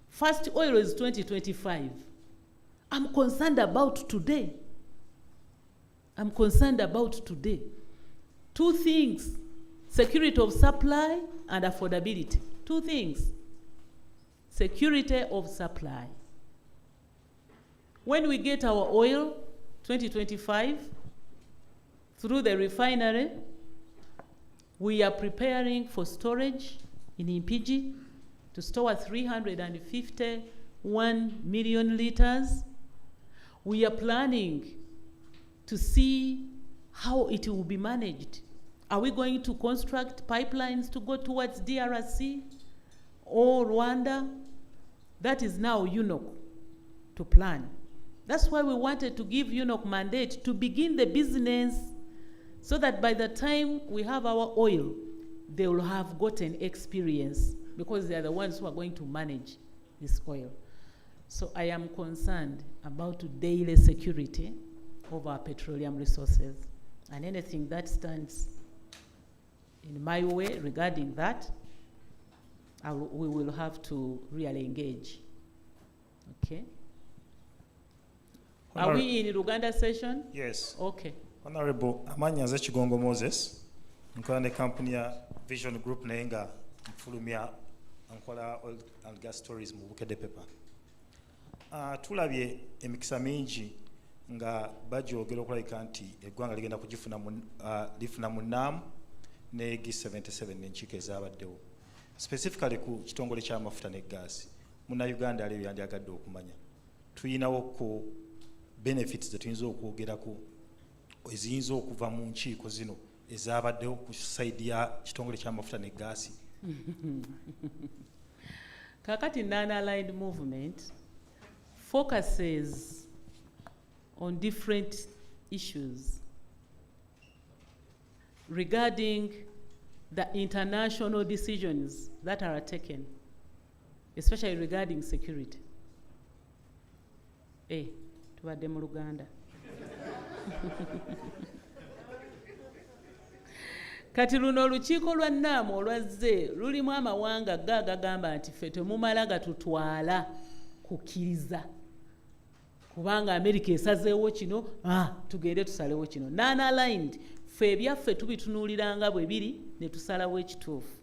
First oil is 2025. I'm concerned about today. I'm concerned about today. 2 things, security of supply and affordability. 2 things, security of supply. When we get our oil, 2025, through the refinery, we are preparing for storage in Impigi to store 351 million liters. We are planning to see how it will be managed. Are we going to construct pipelines to go towards DRC or Rwanda? That is now, to plan. That's why we wanted to give UNOC mandate to begin the business so that by the time we have our oil, they will have gotten experience because they are the ones who are going to manage this oil. So I am concerned about daily security of our petroleum resources, and anything that stands in my way regarding that, we will have to really engage. Okay? Are we in Uganda session? Yes. Okay. Honorable Amanya Chigongo Moses, nkola ne company ya Vision Group naye nga nfulumya nkola oil and gas stories mu Batebe paper. Tulabye emikisa mingi nga bajogera okulabika nti eggwanga ligenda lifuna mu NAM ne G77 n'enkiiko ezabaddewo. Specifically ku kitongole ky'amafuta ne gaasi. Muna Uganda aliyo yandyagadde okumanya. Tuyinawo ku benefits zetuyinza okwogerako eziyinza okuva mu nkiiko zino ezabaddewo ku side ya kitongole ky'amafuta ne gaasi. Kakati non-aligned movement focuses on different issues regarding the international decisions that are taken, especially regarding security. Tubadde mu Luganda. Kati luno olukiiko lwa NAM olwazze lulimu amawanga gagamba nti ffe temumala gatutwala kukkiriza kubanga America esazeewo kino tugende tusalewo kino. Non-aligned ffe ebyaffe tubitunuuliranga bwe biri ne tusalawo ekituufu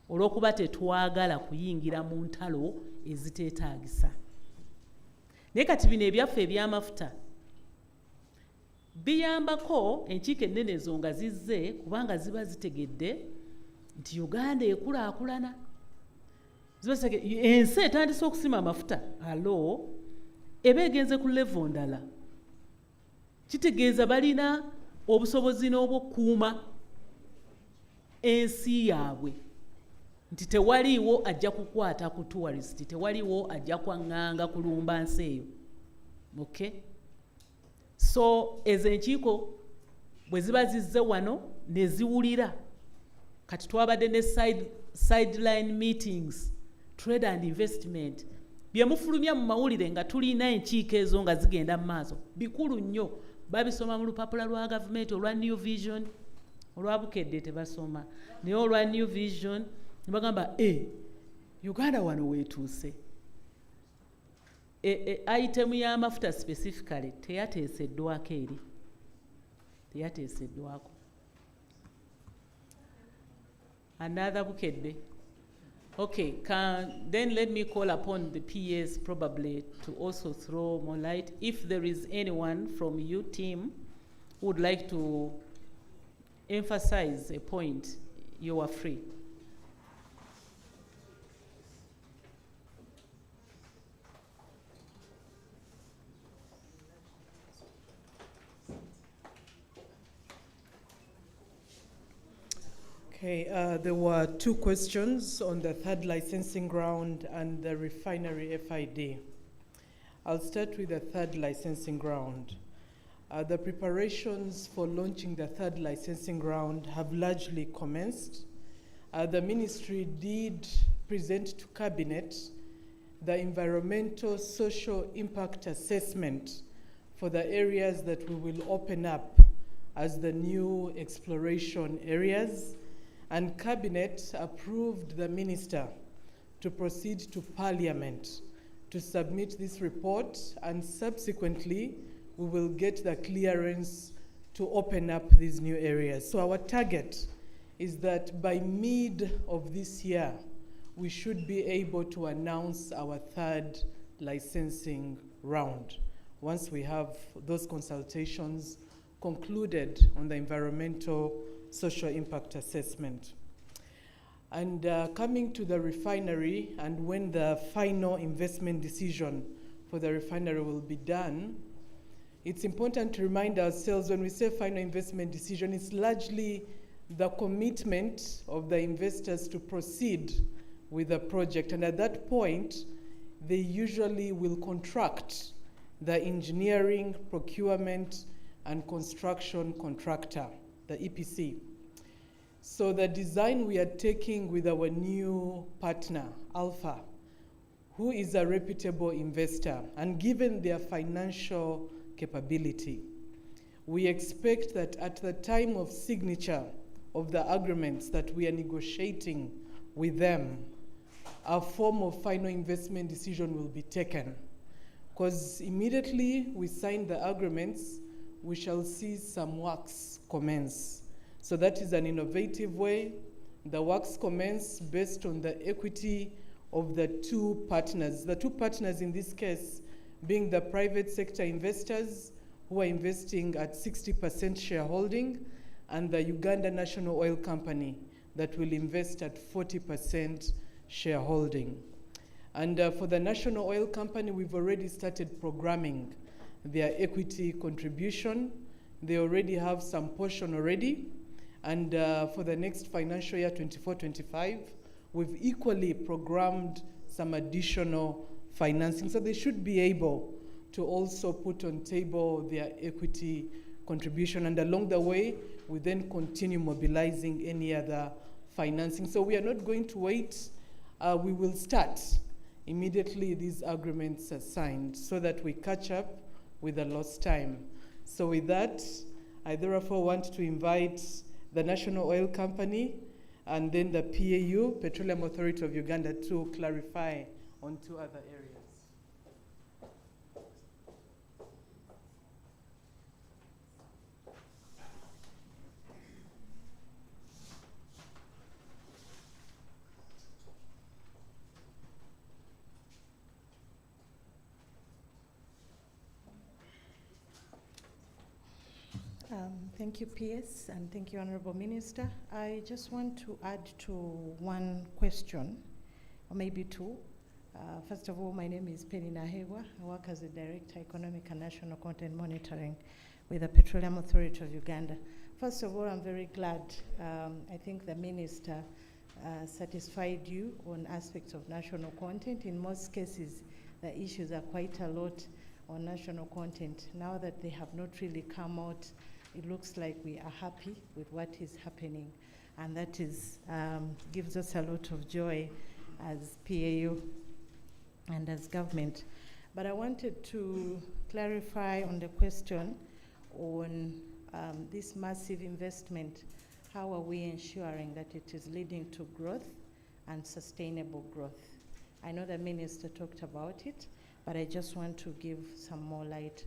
olw'okuba tetwagala kuyingira mu ntalo eziteetaagisa. Naye kati bino ebyaffe eby'amafuta biyambako enkiiko ennene ezo nga zizze kubanga ziba zitegedde nti Uganda ekulaakulana. Ensi etandise okusima amafuta eba egenze ku level ndala. Kitegeeza balina obusobozi n'obw'okkuuma ensi yaabwe nti tewaliiwo ajja kukwata ku tourist, tewaliiwo ajja kwaŋŋanga kulumba nsi eyo. Okay? So ezo enkiiko bwe ziba zizze wano ne ziwulira, kati twabadde ne sideline meetings, trade and investment, bye mufulumya mu mawulire nga tulina enkiiko ezo nga zigenda mu maaso bikulu nnyo. Babisoma mu lupapula lwa gavumenti olwa New Vision, olwa Bukedde tebasoma, naye olwa New Vision ne bagamba Uganda wano weetuuse. Item y'amafuta specifically teyateeseddwako eri. Teyateeseddwako. Another Bukedde. Okay, then let me call upon the PAs probably to also throw more light. If there is anyone from your team who would like to emphasize a point, you are free. Okay, there were two questions on the third licensing round and the refinery FID. I'll start with the third licensing round. The preparations for launching the third licensing round have largely commenced. The ministry did present to Cabinet the environmental social impact assessment for the areas that we will open up as the new exploration areas. And Cabinet approved the minister to proceed to Parliament to submit this report, and subsequently we will get the clearance to open up these new areas. So our target is that by mid of this year, we should be able to announce our third licensing round once we have those consultations concluded on the environmental social impact assessment. And coming to the refinery and when the final investment decision for the refinery will be done, it's important to remind ourselves when we say final investment decision, it's largely the commitment of the investors to proceed with the project. And at that point, they usually will contract the engineering, procurement, and construction contractor, the EPC. So the design we are taking with our new partner, Alpha, who is a reputable investor, and given their financial capability, we expect that at the time of signature of the agreements that we are negotiating with them, a form of final investment decision will be taken. Because immediately we sign the agreements, we shall see some works commence. So that is an innovative way. The works commence based on the equity of the two partners. The two partners in this case being the private sector investors who are investing at 60% shareholding, and the Uganda National Oil Company that will invest at 40% shareholding. And for the National Oil Company, we've already started programming their equity contribution. They already have some portion already. And for the next financial year, 24-25, we've equally programmed some additional financing. So they should be able to also put on table their equity contribution. And along the way, we then continue mobilizing any other financing. So we are not going to wait. We will start immediately these agreements are signed so that we catch up with the lost time. So with that, I therefore want to invite the National Oil Company and then the PAU, Petroleum Authority of Uganda, to clarify on two other areas. Thank you, PS, and thank you, Honorable Minister. I just want to add to one question, or maybe two. First of all, my name is Penny Nahegwa. I work as a Director, Economic and National Content Monitoring with the Petroleum Authority of Uganda. First of all, I'm very glad. I think the Minister satisfied you on aspects of national content. In most cases, the issues are quite a lot on national content. Now that they have not really come out, it looks like we are happy with what is happening, and that is gives us a lot of joy as PAU and as government. But I wanted to clarify on the question on this massive investment. How are we ensuring that it is leading to growth and sustainable growth? I know the Minister talked about it, but I just want to give some more light.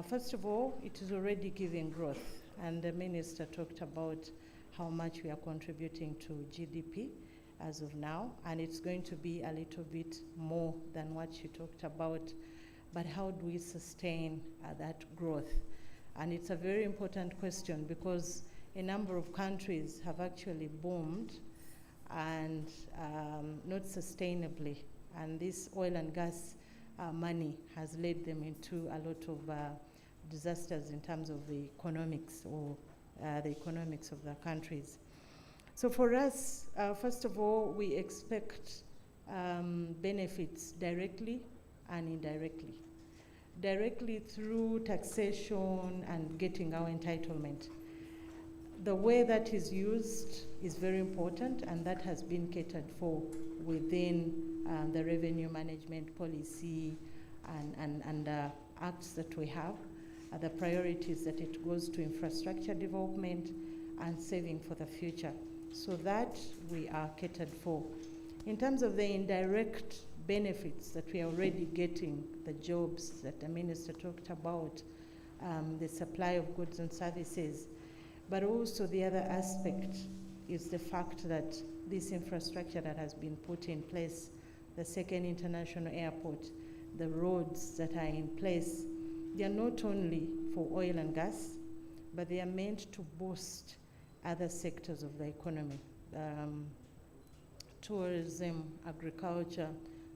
First of all, it is already giving growth, and the Minister talked about how much we are contributing to GDP as of now, and it's going to be a little bit more than what she talked about. But how do we sustain that growth? And it's a very important question because a number of countries have actually boomed and not sustainably, and this oil and gas money has led them into a lot of disasters in terms of the economics or the economics of the countries. So for us, first of all, we expect benefits directly and indirectly. Directly through taxation and getting our entitlement. The way that is used is very important, and that has been catered for within the revenue management policy and acts that we have. The priorities that it goes to infrastructure development and saving for the future. So that we are catered for. In terms of the indirect benefits that we are already getting, the jobs that the Minister talked about, the supply of goods and services, but also the other aspect is the fact that this infrastructure that has been put in place, the second international airport, the roads that are in place, they are not only for oil and gas, but they are meant to boost other sectors of the economy, tourism, agriculture,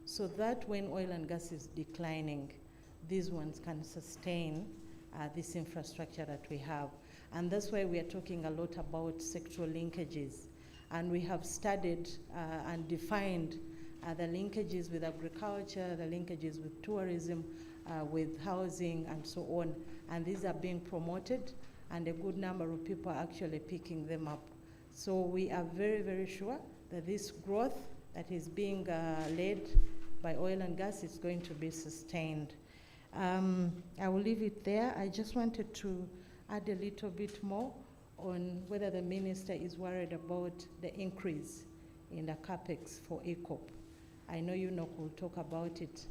so that when oil and gas is declining, these ones can sustain this infrastructure that we have. And that's why we are talking a lot about sectoral linkages. And we have studied and defined the linkages with agriculture, the linkages with tourism, with housing and so on, and these are being promoted, and a good number of people are actually picking them up. So we are very, very sure that this growth that is being led by oil and gas is going to be sustained. I will leave it there. I just wanted to add a little bit more on whether the minister is worried about the increase in the capex for ECOP. I know UNOC will talk about it.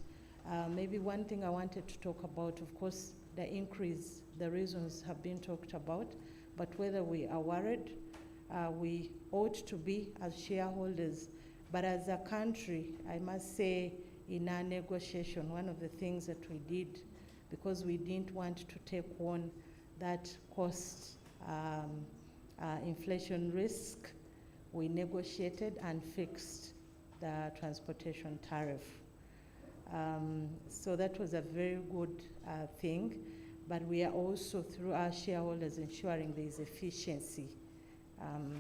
Maybe one thing I wanted to talk about, of course, the increase, the reasons have been talked about, but whether we are worried, we ought to be as shareholders. But as a country, I must say, in our negotiation, one of the things that we did, because we didn't want to take on that cost inflation risk, we negotiated and fixed the transportation tariff. So that was a very good thing, but we are also, through our shareholders, ensuring there is efficiency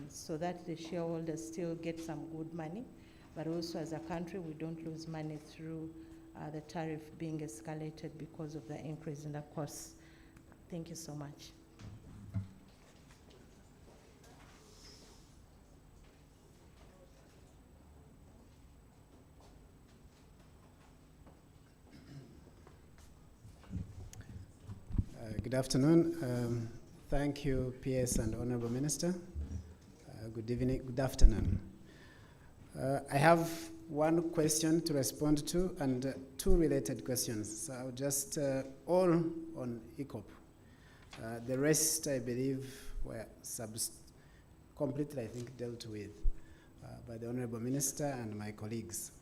so that the shareholders still get some good money, but also as a country we don't lose money through the tariff being escalated because of the increase in the costs. Thank you so much. Good afternoon. Thank you, PS and Honorable Minister. Good evening, good afternoon. I have one question to respond to and two related questions. So I'll just, all on ECOP. The rest, I believe, were completely, I think, dealt with by the Honorable Minister and my colleagues.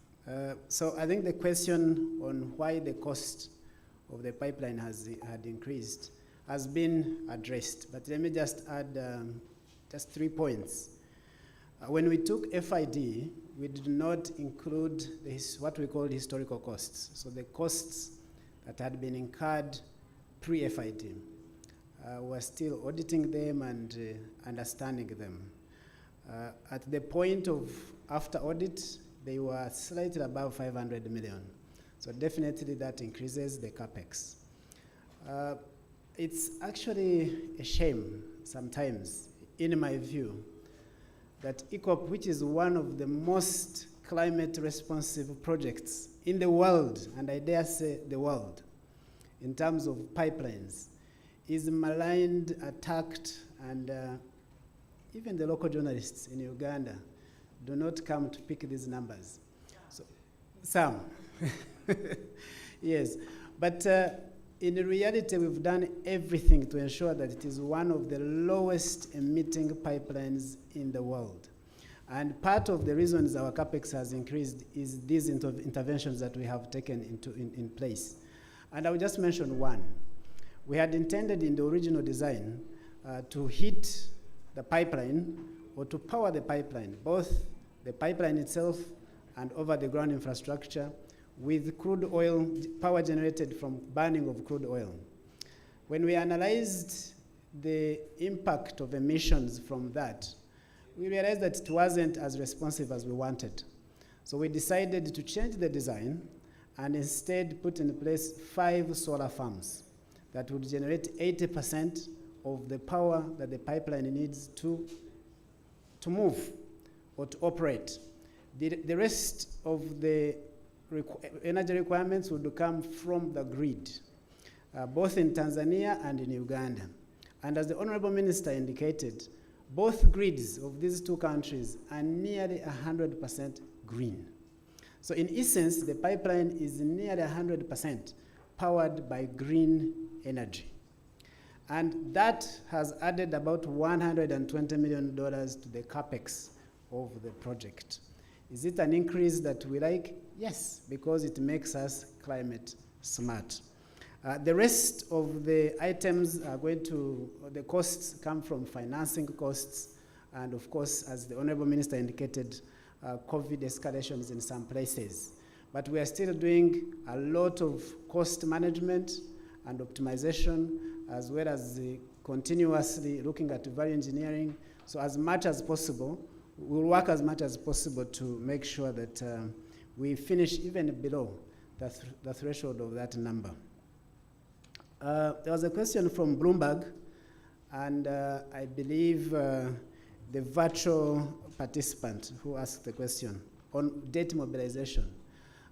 So I think the question on why the cost of the pipeline had increased has been addressed. But let me just add just 3 points. When we took FID, we did not include what we call historical costs. So the costs that had been incurred pre-FID. We're still auditing them and understanding them. At the point of after audit, they were slightly above 500 million. So definitely that increases the capex. It's actually a shame sometimes, in my view, that ECOP, which is one of the most climate responsive projects in the world, and I dare say the world, in terms of pipelines, is maligned, attacked, and even the local journalists in Uganda do not come to pick these numbers. So, some. Yes, but in reality, we've done everything to ensure that it is one of the lowest emitting pipelines in the world. And part of the reasons our capex has increased is these interventions that we have taken in place. And I will just mention one. We had intended in the original design to heat the pipeline or to power the pipeline, both the pipeline itself and over the ground infrastructure, with crude oil, power generated from burning of crude oil. When we analyzed the impact of emissions from that, we realized that it wasn't as responsive as we wanted. So we decided to change the design and instead put in place 5 solar farms that would generate 80% of the power that the pipeline needs to move or to operate. The rest of the energy requirements would come from the grid, both in Tanzania and in Uganda. And as the Honorable Minister indicated, both grids of these two countries are nearly 100% green. So in essence, the pipeline is nearly 100% powered by green energy. And that has added about $120 million to the capex of the project. Is it an increase that we like? Yes, because it makes us climate smart. The rest of the items are the costs come from financing costs, and of course, as the Honorable Minister indicated, COVID escalations in some places. But we are still doing a lot of cost management and optimization, as well as continuously looking at value engineering. So as much as possible, we'll work as much as possible to make sure that we finish even below the threshold of that number. There was a question from Bloomberg, and I believe the virtual participant who asked the question on debt mobilization.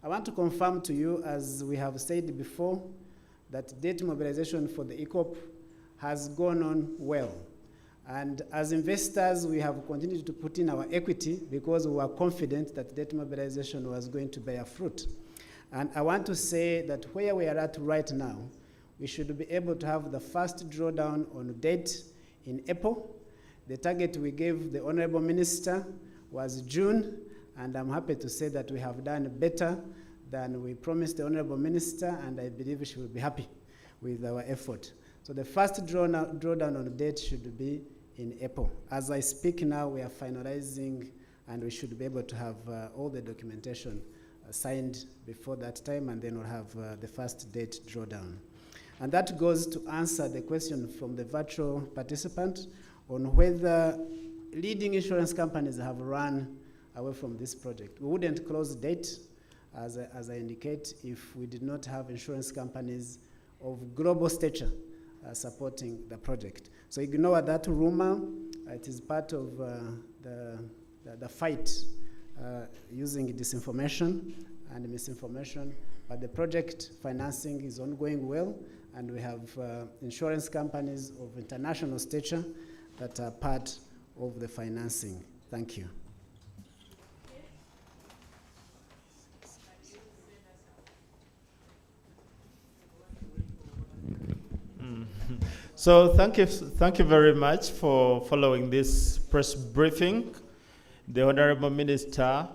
I want to confirm to you, as we have said before, that debt mobilization for the ECOP has gone on well. And as investors, we have continued to put in our equity because we were confident that debt mobilization was going to bear fruit. And I want to say that where we are at right now, we should be able to have the first drawdown on debt in April. The target we gave the Honorable Minister was June, and I'm happy to say that we have done better than we promised the Honorable Minister, and I believe she will be happy with our effort. So the first drawdown on debt should be in April. As I speak now, we are finalizing, and we should be able to have all the documentation signed before that time, and then we'll have the first debt drawdown. And that goes to answer the question from the virtual participant on whether leading insurance companies have run away from this project. We wouldn't close debt, as I indicate, if we did not have insurance companies of global stature supporting the project. So ignore that rumor. It is part of the fight using disinformation and misinformation. But the project financing is ongoing well, and we have insurance companies of international stature that are part of the financing. Thank you. So thank you very much for following this press briefing. The Honorable Minister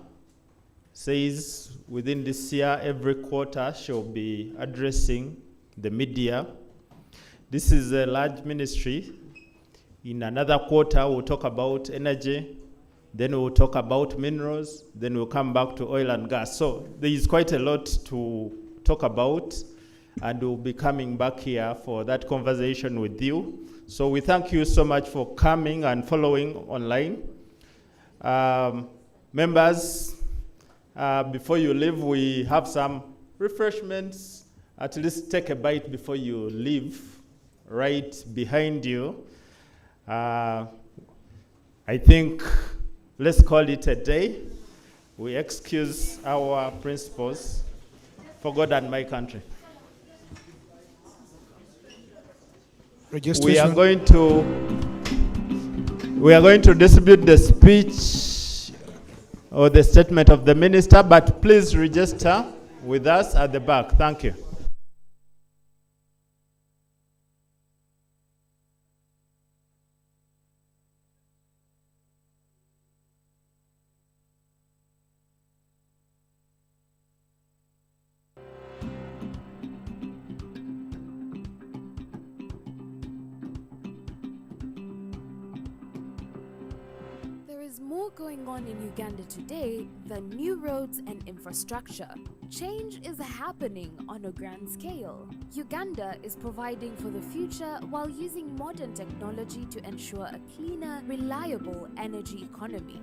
says within this year, every quarter she'll be addressing the media. This is a large ministry. In another quarter, we'll talk about energy, then we'll talk about minerals, then we'll come back to oil and gas. So there is quite a lot to talk about, and we'll be coming back here for that conversation with you. So we thank you so much for coming and following online. Members, before you leave, we have some refreshments. At least take a bite before you leave, right behind you. I think let's call it a day. We excuse our principals for God and my country. We are going to distribute the speech or the statement of the minister, but please register with us at the back. Thank you. More going on in Uganda today than new roads and infrastructure. Change is happening on a grand scale. Uganda is providing for the future while using modern technology to ensure a cleaner, reliable energy economy.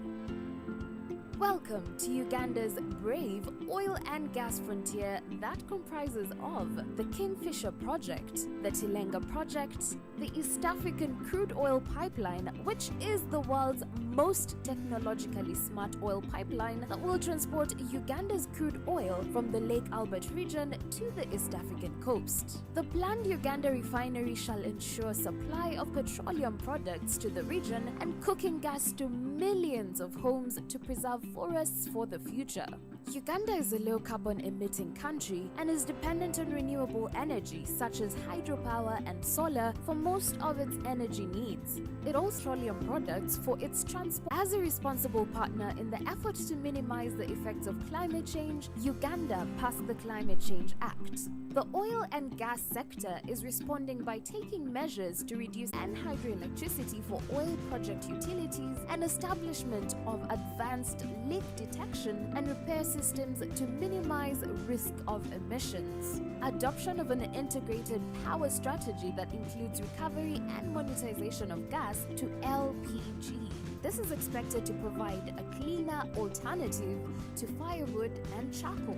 Welcome to Uganda's brave oil and gas frontier that comprises of the Kingfisher Project, the Tilenga Project, the East African Crude Oil Pipeline, which is the world's most technologically smart oil pipeline that will transport Uganda's crude oil from the Lake Albert region to the East African coast. The planned Uganda refinery shall ensure supply of petroleum products to the region and cooking gas to millions of homes to preserve forests for the future. Uganda is a low-carbon emitting country and is dependent on renewable energy such as hydropower and solar for most of its energy needs. It also petroleum products for its transport. As a responsible partner in the effort to minimize the effects of climate change, Uganda passed the Climate Change Act. The oil and gas sector is responding by taking measures to reduce hydroelectricity for oil project utilities and establishment of advanced leak detection and repair systems to minimize risk of emissions. Adoption of an integrated power strategy that includes recovery and monetization of gas to LPG. This is expected to provide a cleaner alternative to firewood and charcoal.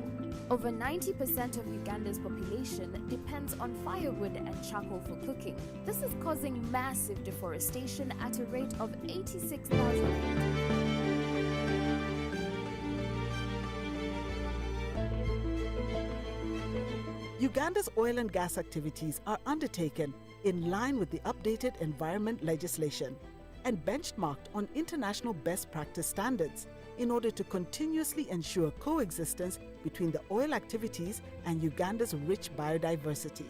Over 90% of Uganda's population depends on firewood and charcoal for cooking. This is causing massive deforestation at a rate of 86,000. Uganda's oil and gas activities are undertaken in line with the updated environment legislation and benchmarked on international best practice standards in order to continuously ensure coexistence between the oil activities and Uganda's rich biodiversity.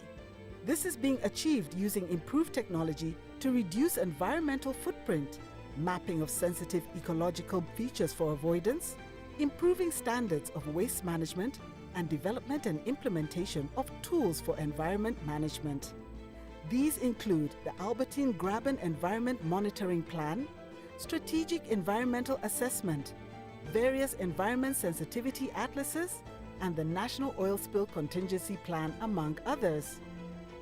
This is being achieved using improved technology to reduce environmental footprint, mapping of sensitive ecological features for avoidance, improving standards of waste management, and development and implementation of tools for environment management. These include the Albertine Graben Environment Monitoring Plan, Strategic Environmental Assessment, various environment sensitivity atlases, and the National Oil Spill Contingency Plan, among others.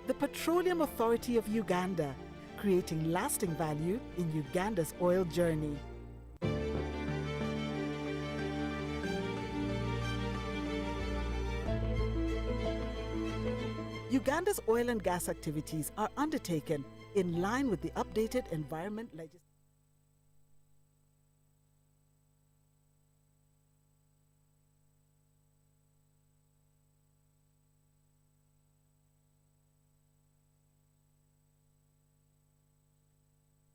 The Petroleum Authority of Uganda, creating lasting value in Uganda's oil journey. Uganda's oil and gas activities are undertaken in line with the updated environment legislation.